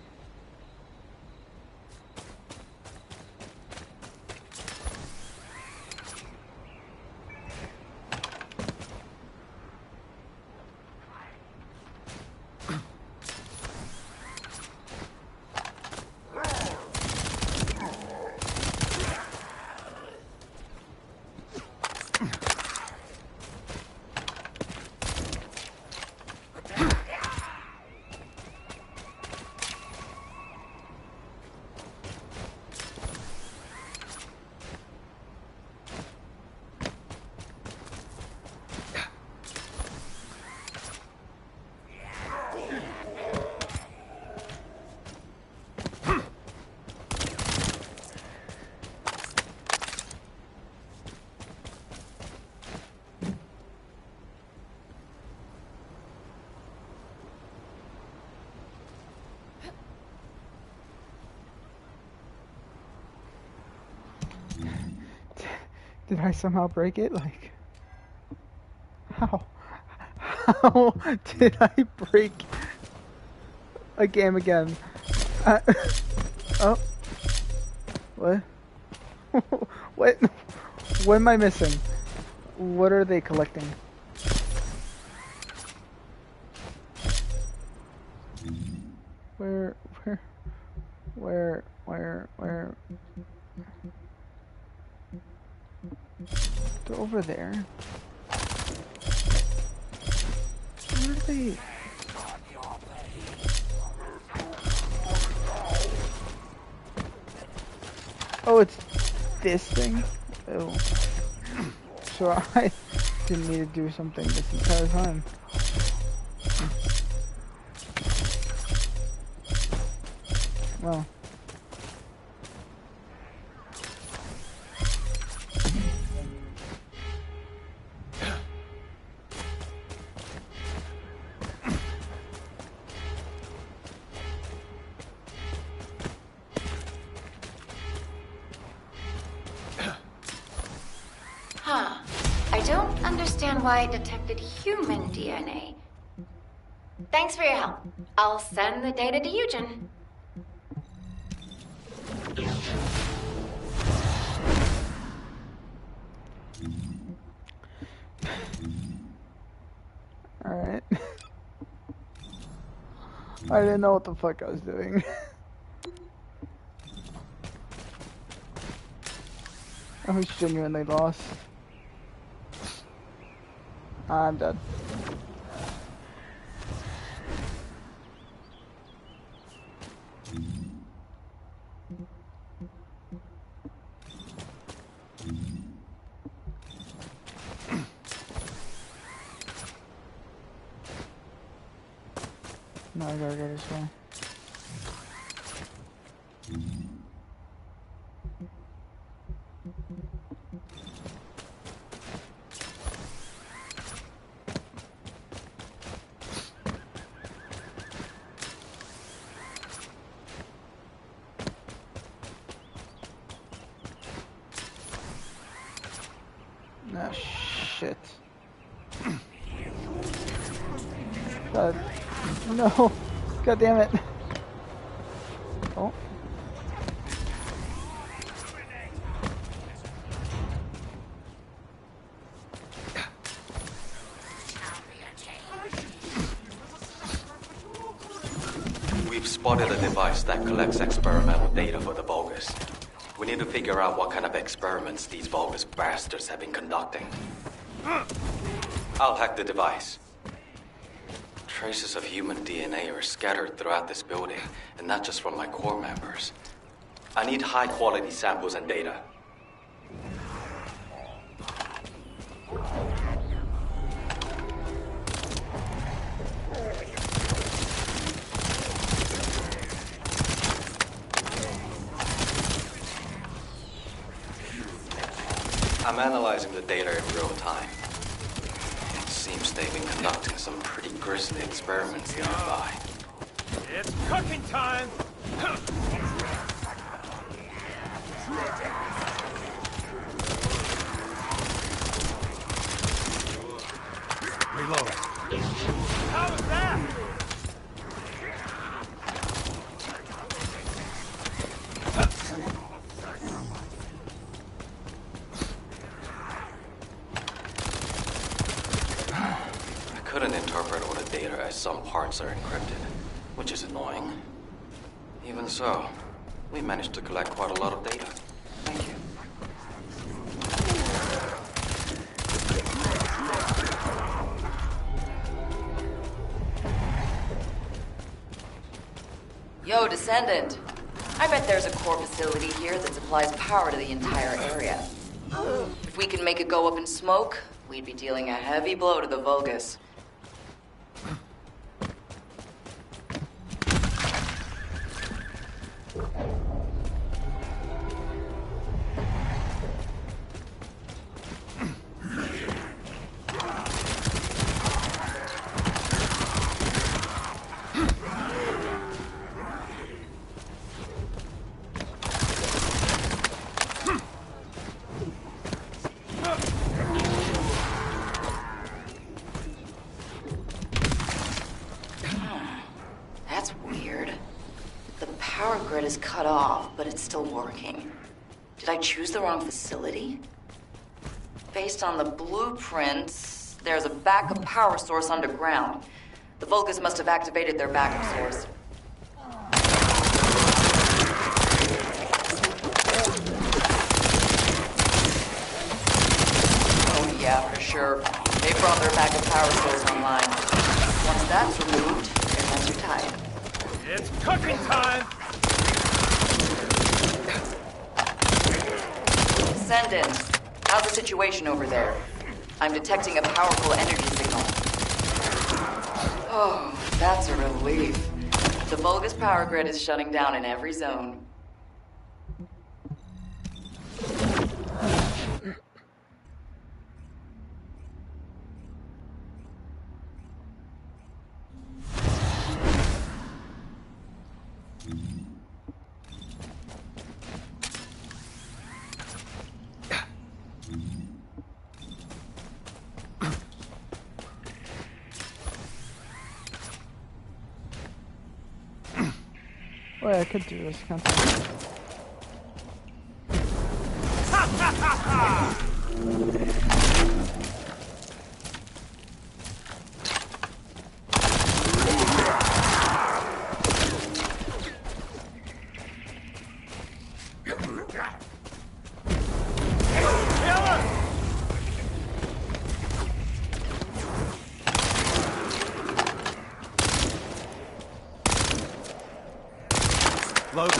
Did I somehow break it? Like, how? How did I break a game again? Oh. What? What? What am I missing? What are they collecting? Where? They're over there. Where are they? Oh, it's this thing? Oh. So I didn't need to do something this entire time. Well. Huh. I don't understand why it detected human DNA. Thanks for your help. I'll send the data to Eugen. Alright. I didn't know what the fuck I was doing. I was genuinely lost. I'm dead. No, I gotta go this way. Ah, shit. God. No. God damn it. Oh. We've spotted a device that collects experimental data for the Vulgus. We need to figure out what kind of experiments these Vulgus bastards have been conducting. I'll hack the device. Traces of human DNA are scattered throughout this building, and not just from my core members. I need high-quality samples and data. I'm analyzing the data in real time. It seems they've been conducting some pretty grisly experiments nearby. It's cooking time! Reload. How was that? I couldn't interpret all the data as some parts are encrypted, which is annoying. Even so, we managed to collect quite a lot of data. Thank you. Yo, Descendant. I bet there's a core facility here that supplies power to the entire area. If we can make it go up in smoke, we'd be dealing a heavy blow to the Vulgus. That's weird. The power grid is cut off, but it's still working. Did I choose the wrong facility? Based on the blueprints, there's a backup power source underground. The Vulgus must have activated their backup source. Oh yeah, for sure. They brought their backup power source online. Once that's removed, their hands are tied. It's cooking time! Descendant, how's the situation over there? I'm detecting a powerful energy signal. Oh, that's a relief. The Vulgus power grid is shutting down in every zone. Wait, I could do this, can't I? Load.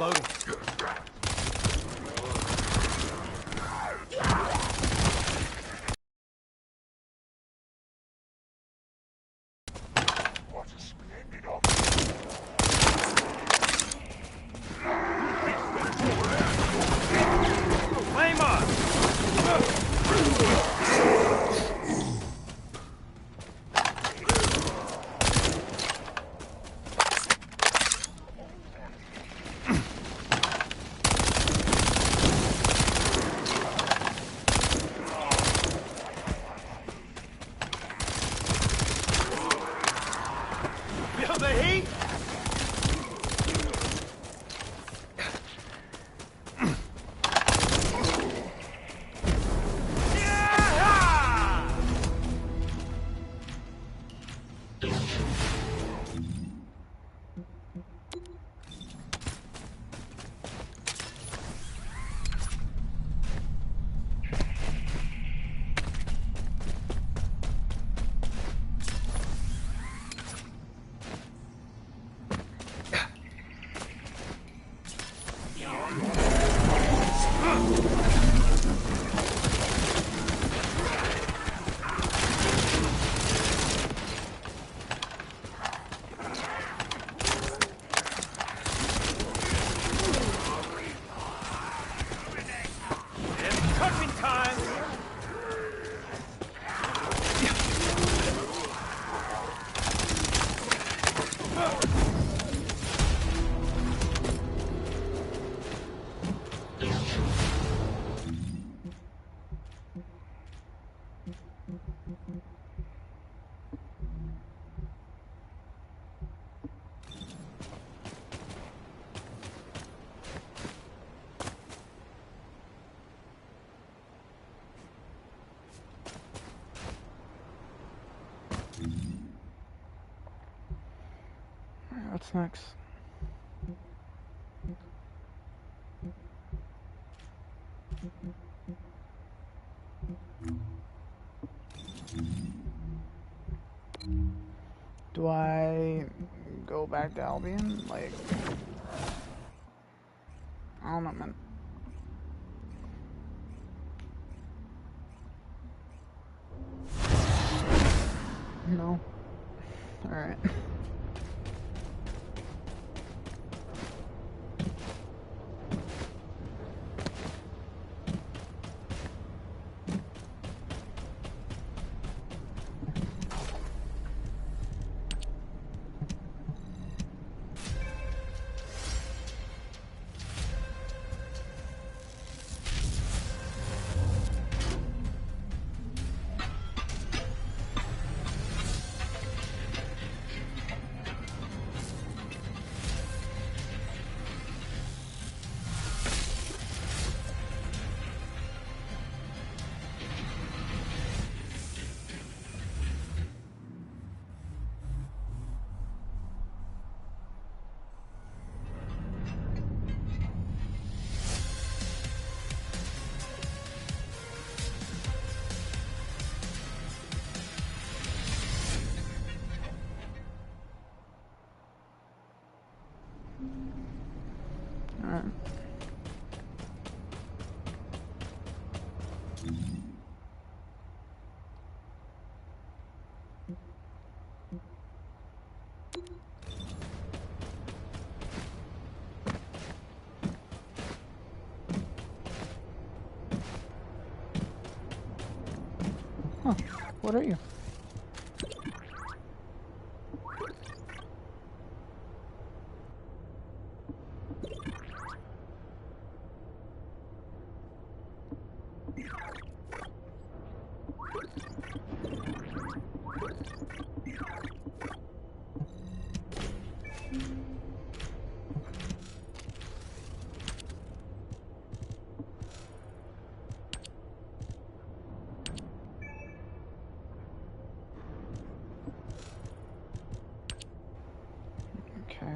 Loading. Flame on! Feel the heat? It's cooking time! Alright, what's next? Do I go back to Albion? Like, I don't know, man. No. Alright. Alright. Huh. What are you? Okay.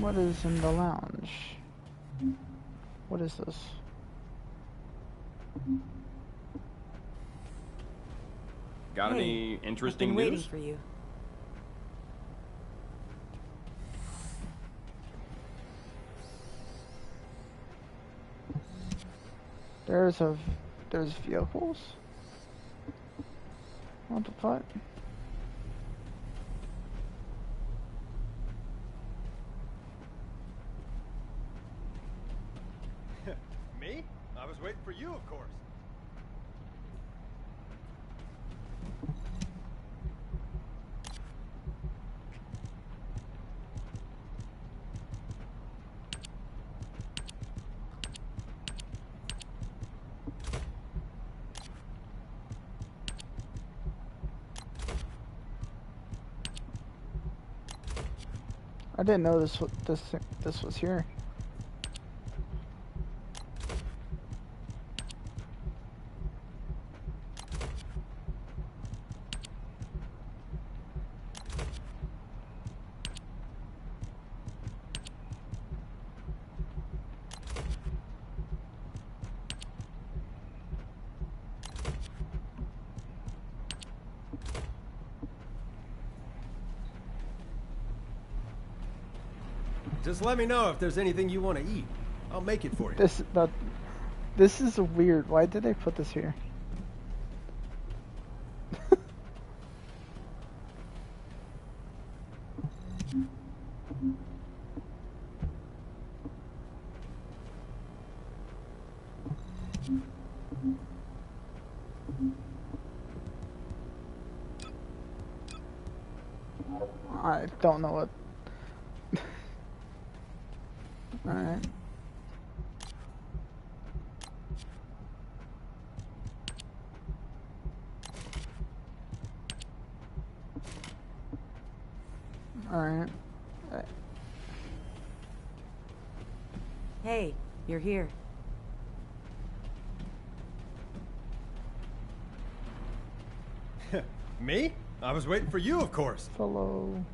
What is in the lounge? What is this? Got any interesting I've been waiting news? for you. There's vehicles? What the fuck? Me? I was waiting for you, of course. I didn't know this was here. Just let me know if there's anything you want to eat. I'll make it for you. This is weird. Why did they put this here? I don't know what. Alright. Alright. Hey, you're here. Me? I was waiting for you, of course. Hello.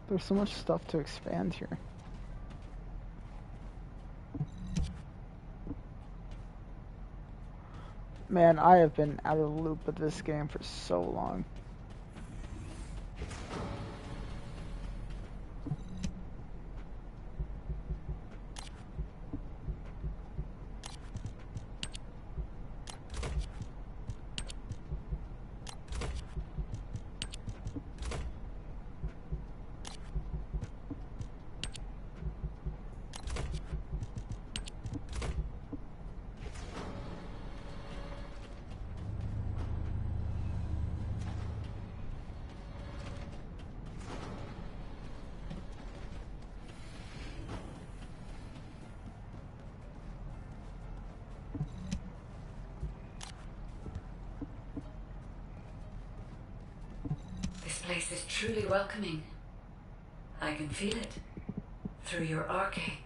There's so much stuff to expand here. Man, I have been out of the loop with this game for so long. This place is truly welcoming. I can feel it through your arcade.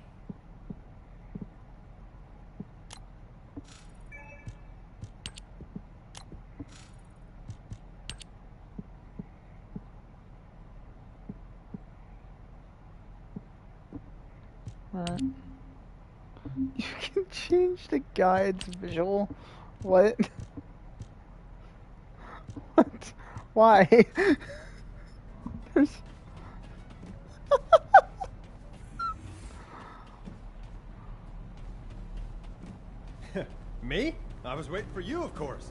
Alright. You can change the guide's visual? What? What? Why? There's... Me? I was waiting for you, of course.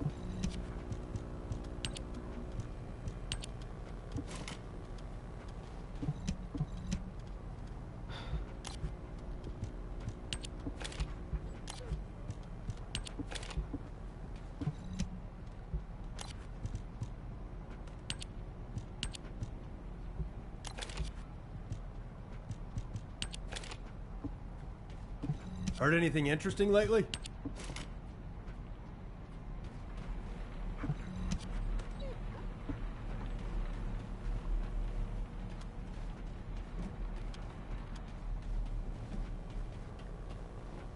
Heard anything interesting lately?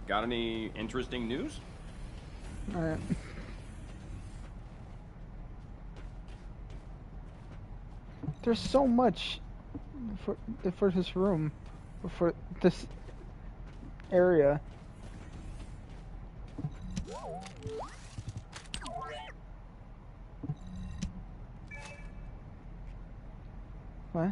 Got any interesting news? Alright. There's so much for this room, for this area. What?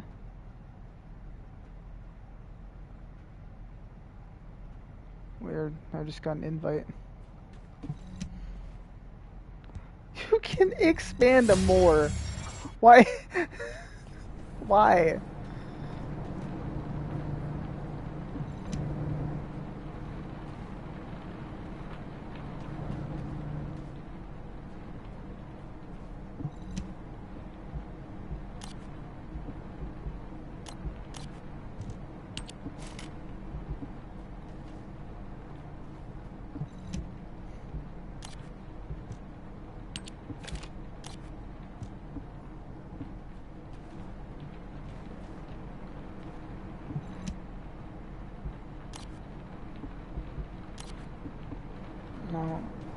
Weird. I just got an invite. You can expand them more. Why? Why?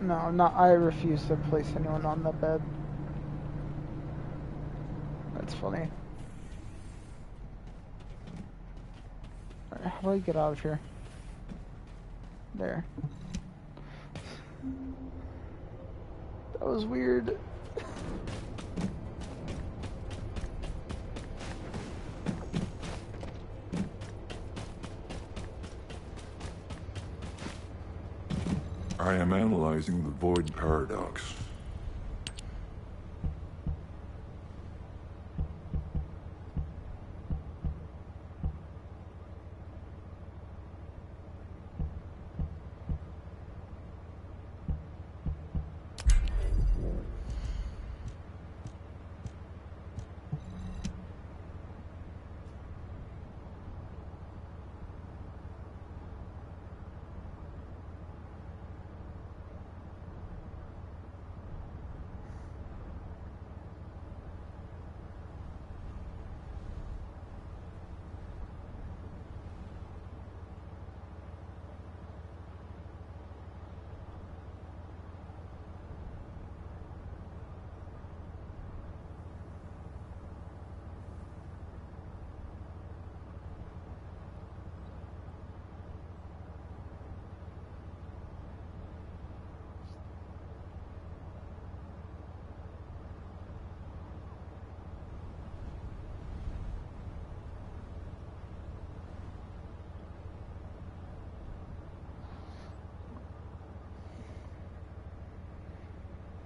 No, not. I refuse to place anyone on the bed. That's funny. Alright, how do I get out of here? There. That was weird. I am analyzing the void paradox.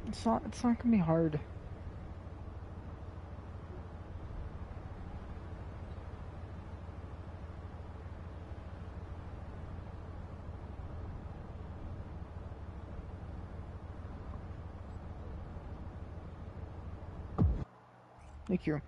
It's not gonna be hard. Thank you.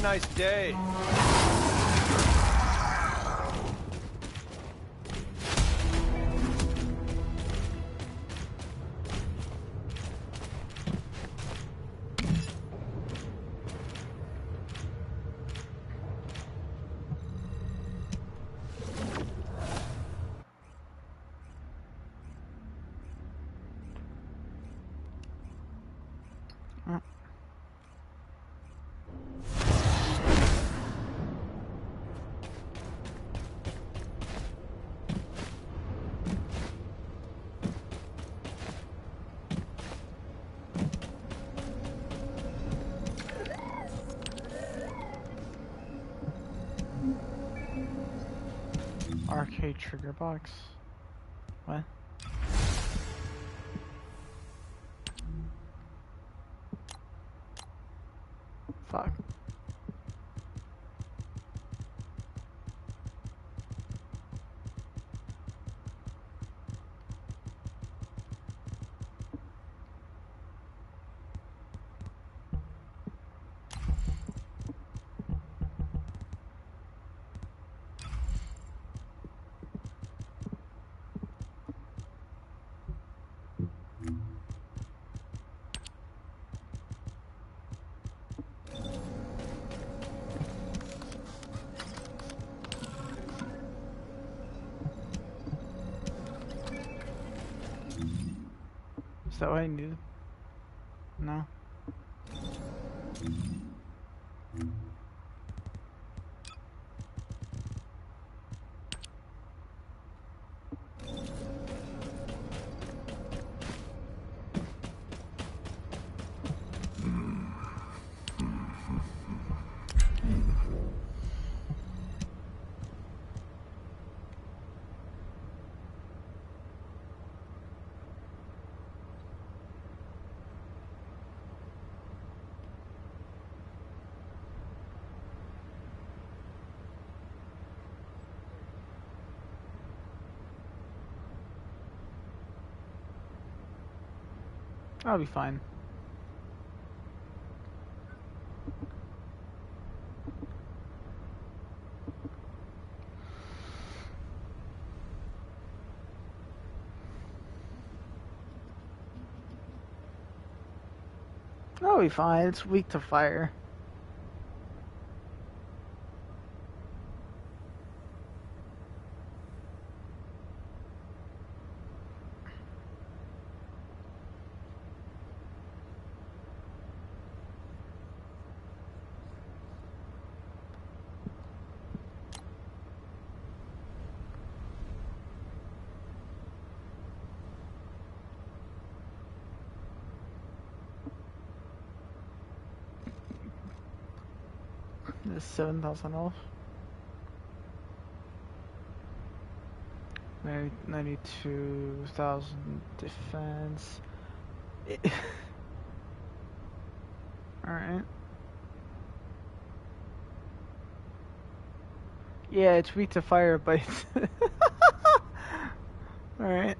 nice day. Arcade trigger box. What? Fuck. Is that what I needed? No. I'll be fine. I'll be fine. It's weak to fire. There's 7,000 off. 92,000 defense. Alright. Yeah, it's weak to fire, but alright.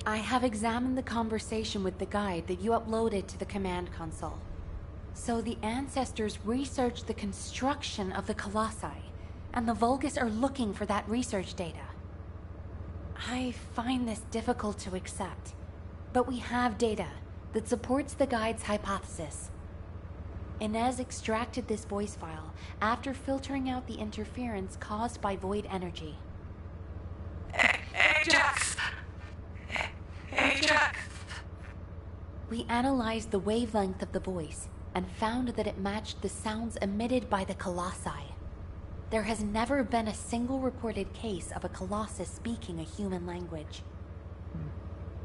I have examined the conversation with the guide that you uploaded to the command console. So the ancestors researched the construction of the Colossi, and the Vulgus are looking for that research data. I find this difficult to accept, but we have data that supports the guide's hypothesis. Inez extracted this voice file after filtering out the interference caused by void energy. Ajax! Ajax! We analyzed the wavelength of the voice and found that it matched the sounds emitted by the Colossi. There has never been a single reported case of a Colossus speaking a human language.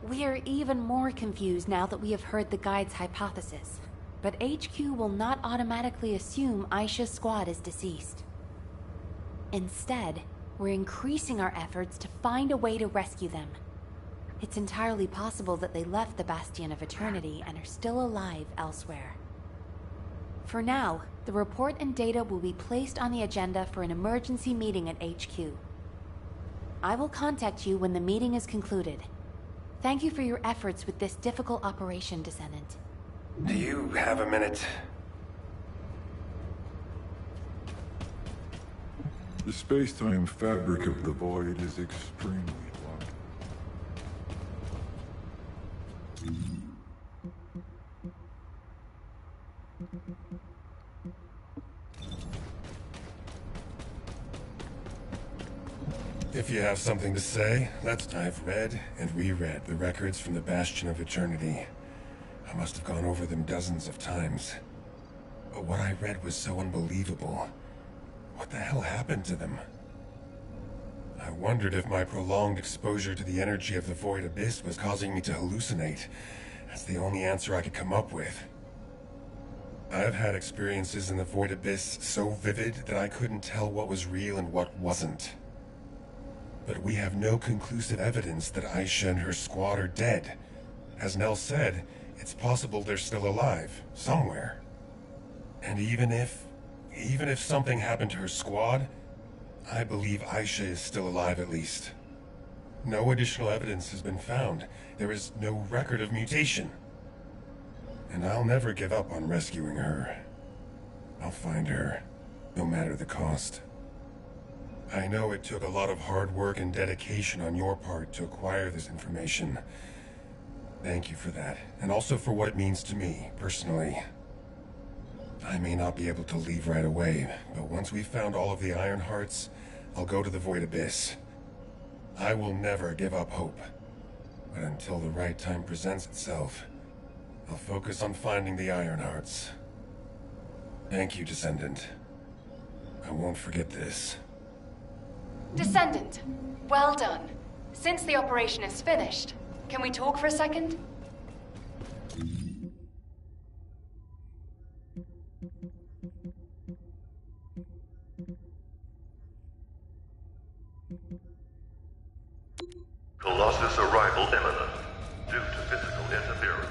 We are even more confused now that we have heard the guide's hypothesis, but HQ will not automatically assume Aisha's squad is deceased. Instead, we're increasing our efforts to find a way to rescue them. It's entirely possible that they left the Bastion of Eternity and are still alive elsewhere. For now, the report and data will be placed on the agenda for an emergency meeting at HQ. I will contact you when the meeting is concluded. Thank you for your efforts with this difficult operation, Descendant. Do you have a minute? The space-time fabric of the void is extremely long. If you have something to say, I've read and reread the records from the Bastion of Eternity. I must have gone over them dozens of times. But what I read was so unbelievable. What the hell happened to them? I wondered if my prolonged exposure to the energy of the Void Abyss was causing me to hallucinate. That's the only answer I could come up with. I've had experiences in the Void Abyss so vivid that I couldn't tell what was real and what wasn't. But we have no conclusive evidence that Aisha and her squad are dead. As Nell said, it's possible they're still alive, somewhere. And even if something happened to her squad, I believe Aisha is still alive at least. No additional evidence has been found. There is no record of mutation. And I'll never give up on rescuing her. I'll find her, no matter the cost. I know it took a lot of hard work and dedication on your part to acquire this information. Thank you for that, and also for what it means to me, personally. I may not be able to leave right away, but once we've found all of the Iron Hearts, I'll go to the Void Abyss. I will never give up hope. But until the right time presents itself, I'll focus on finding the Iron Hearts. Thank you, Descendant. I won't forget this. Descendant, well done. Since the operation is finished, can we talk for a second? Colossus arrival imminent. Due to physical interference.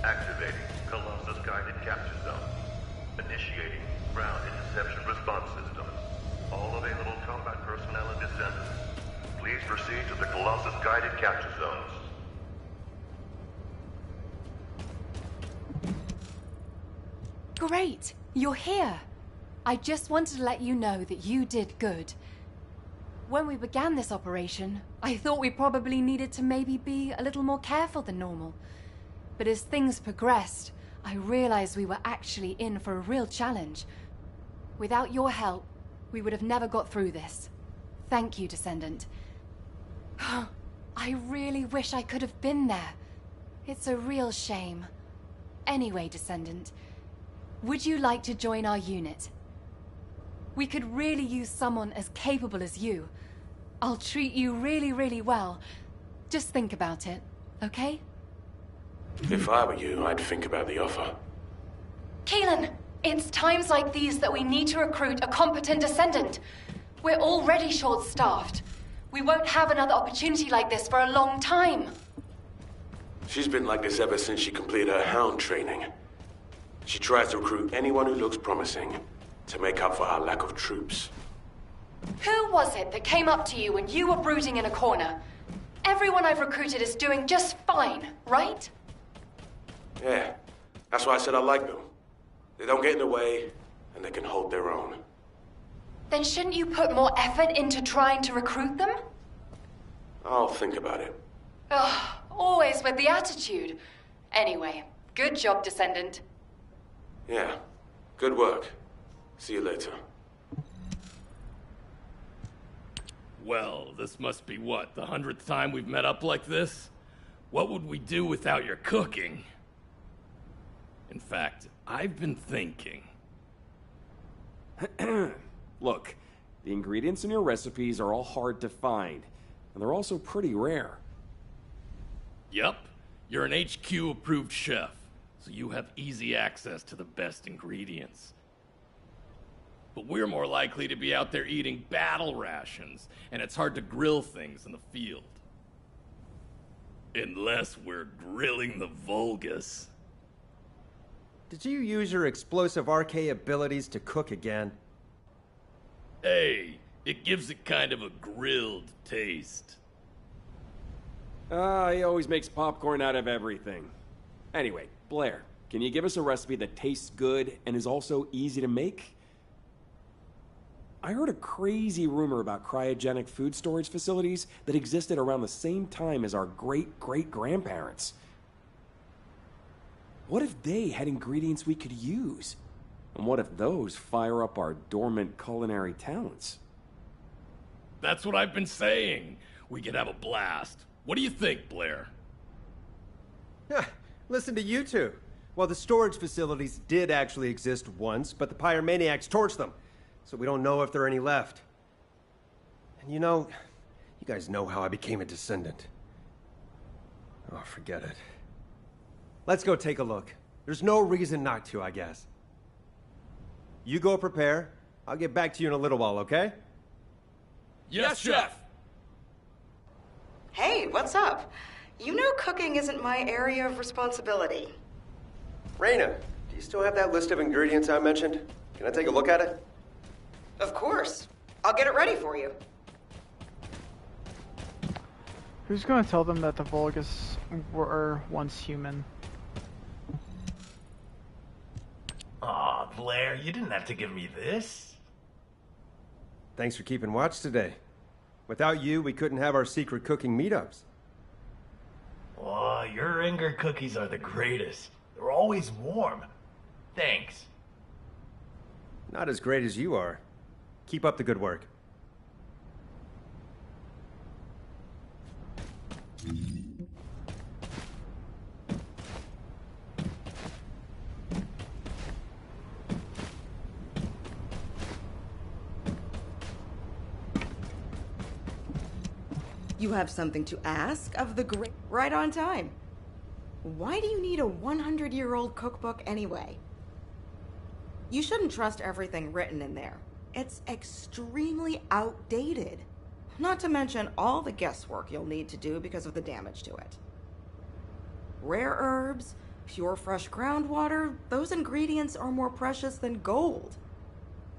Activating Colossus guided capture zone. Initiating ground interception response system. All available combat personnel and descendants, please proceed to the Colossus guided capture zones. Great! You're here! I just wanted to let you know that you did good. When we began this operation, I thought we probably needed to maybe be a little more careful than normal. But as things progressed, I realized we were actually in for a real challenge. Without your help, we would have never got through this. Thank you, Descendant. I really wish I could have been there. It's a real shame. Anyway, Descendant, would you like to join our unit? We could really use someone as capable as you. I'll treat you really, really well. Just think about it, okay? If I were you, I'd think about the offer. Keelan, it's times like these that we need to recruit a competent Descendant. We're already short-staffed. We won't have another opportunity like this for a long time. She's been like this ever since she completed her Hound training. She tries to recruit anyone who looks promising to make up for our lack of troops. Who was it that came up to you when you were brooding in a corner? Everyone I've recruited is doing just fine, right? Yeah, that's why I said I like them. They don't get in the way, and they can hold their own. Then shouldn't you put more effort into trying to recruit them? I'll think about it. Ugh, always with the attitude. Anyway, good job, Descendant. Yeah, good work. See you later. Well, this must be what, the 100th time we've met up like this? What would we do without your cooking? In fact, I've been thinking. Look, the ingredients in your recipes are all hard to find, and they're also pretty rare. Yup, you're an HQ-approved chef, so you have easy access to the best ingredients. But we're more likely to be out there eating battle rations, and it's hard to grill things in the field. Unless we're grilling the Vulgus. Did you use your explosive RK abilities to cook again? Hey, it gives it kind of a grilled taste. He always makes popcorn out of everything. Anyway, Blair, can you give us a recipe that tastes good and is also easy to make? I heard a crazy rumor about cryogenic food storage facilities that existed around the same time as our great-great-grandparents. What if they had ingredients we could use? And what if those fire up our dormant culinary talents? That's what I've been saying. We could have a blast. What do you think, Blair? Listen to you two. Well, the storage facilities did actually exist once, but the pyromaniacs torched them. So we don't know if there are any left. And you know, you guys know how I became a descendant. Oh, forget it. Let's go take a look. There's no reason not to, I guess. You go prepare. I'll get back to you in a little while, okay? Yes, Chef! Hey, what's up? You know cooking isn't my area of responsibility. Raina, do you still have that list of ingredients I mentioned? Can I take a look at it? Of course. I'll get it ready for you. Who's going to tell them that the Vulgus were once human? Aw, Blair, you didn't have to give me this. Thanks for keeping watch today. Without you, we couldn't have our secret cooking meetups. Aw, your Inger cookies are the greatest. They're always warm. Thanks. Not as great as you are. Keep up the good work. You have something to ask of the great... Right on time. Why do you need a 100-year-old cookbook anyway? You shouldn't trust everything written in there. It's extremely outdated. Not to mention all the guesswork you'll need to do because of the damage to it. Rare herbs, pure fresh groundwater, those ingredients are more precious than gold.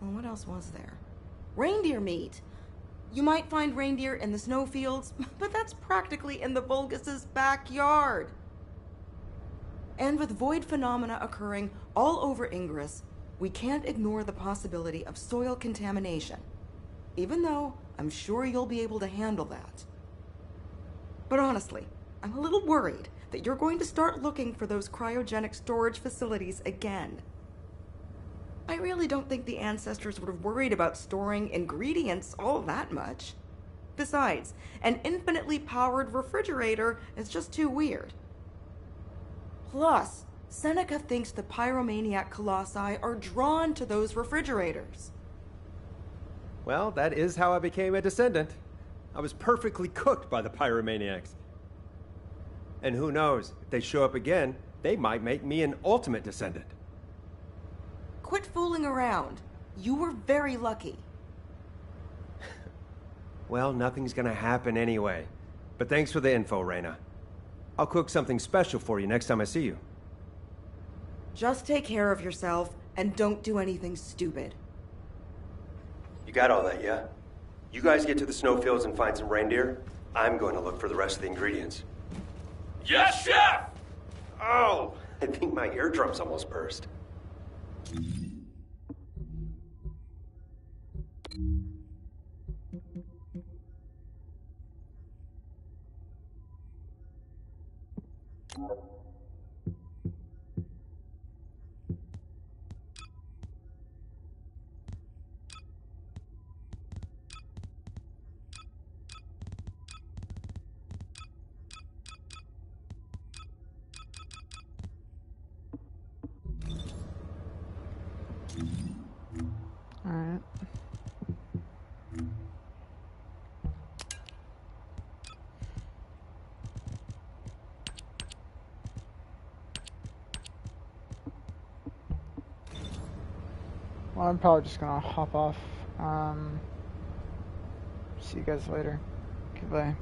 Well, what else was there? Reindeer meat. You might find reindeer in the snowfields, but that's practically in the Vulgus' backyard. And with void phenomena occurring all over Ingress, we can't ignore the possibility of soil contamination, even though I'm sure you'll be able to handle that. But honestly, I'm a little worried that you're going to start looking for those cryogenic storage facilities again. I really don't think the ancestors would have worried about storing ingredients all that much. Besides, an infinitely powered refrigerator is just too weird. Plus, Seneca thinks the pyromaniac colossi are drawn to those refrigerators. Well, that is how I became a descendant. I was perfectly cooked by the pyromaniacs. And who knows, if they show up again, they might make me an ultimate descendant. Quit fooling around. You were very lucky. Well, nothing's gonna happen anyway. But thanks for the info, Raina. I'll cook something special for you next time I see you. Just take care of yourself and don't do anything stupid. You got all that, yeah? You guys get to the snowfields and find some reindeer. I'm going to look for the rest of the ingredients. Yes, Chef! Oh, I think my eardrums almost burst. Well, I'm probably just gonna hop off. See you guys later. Goodbye.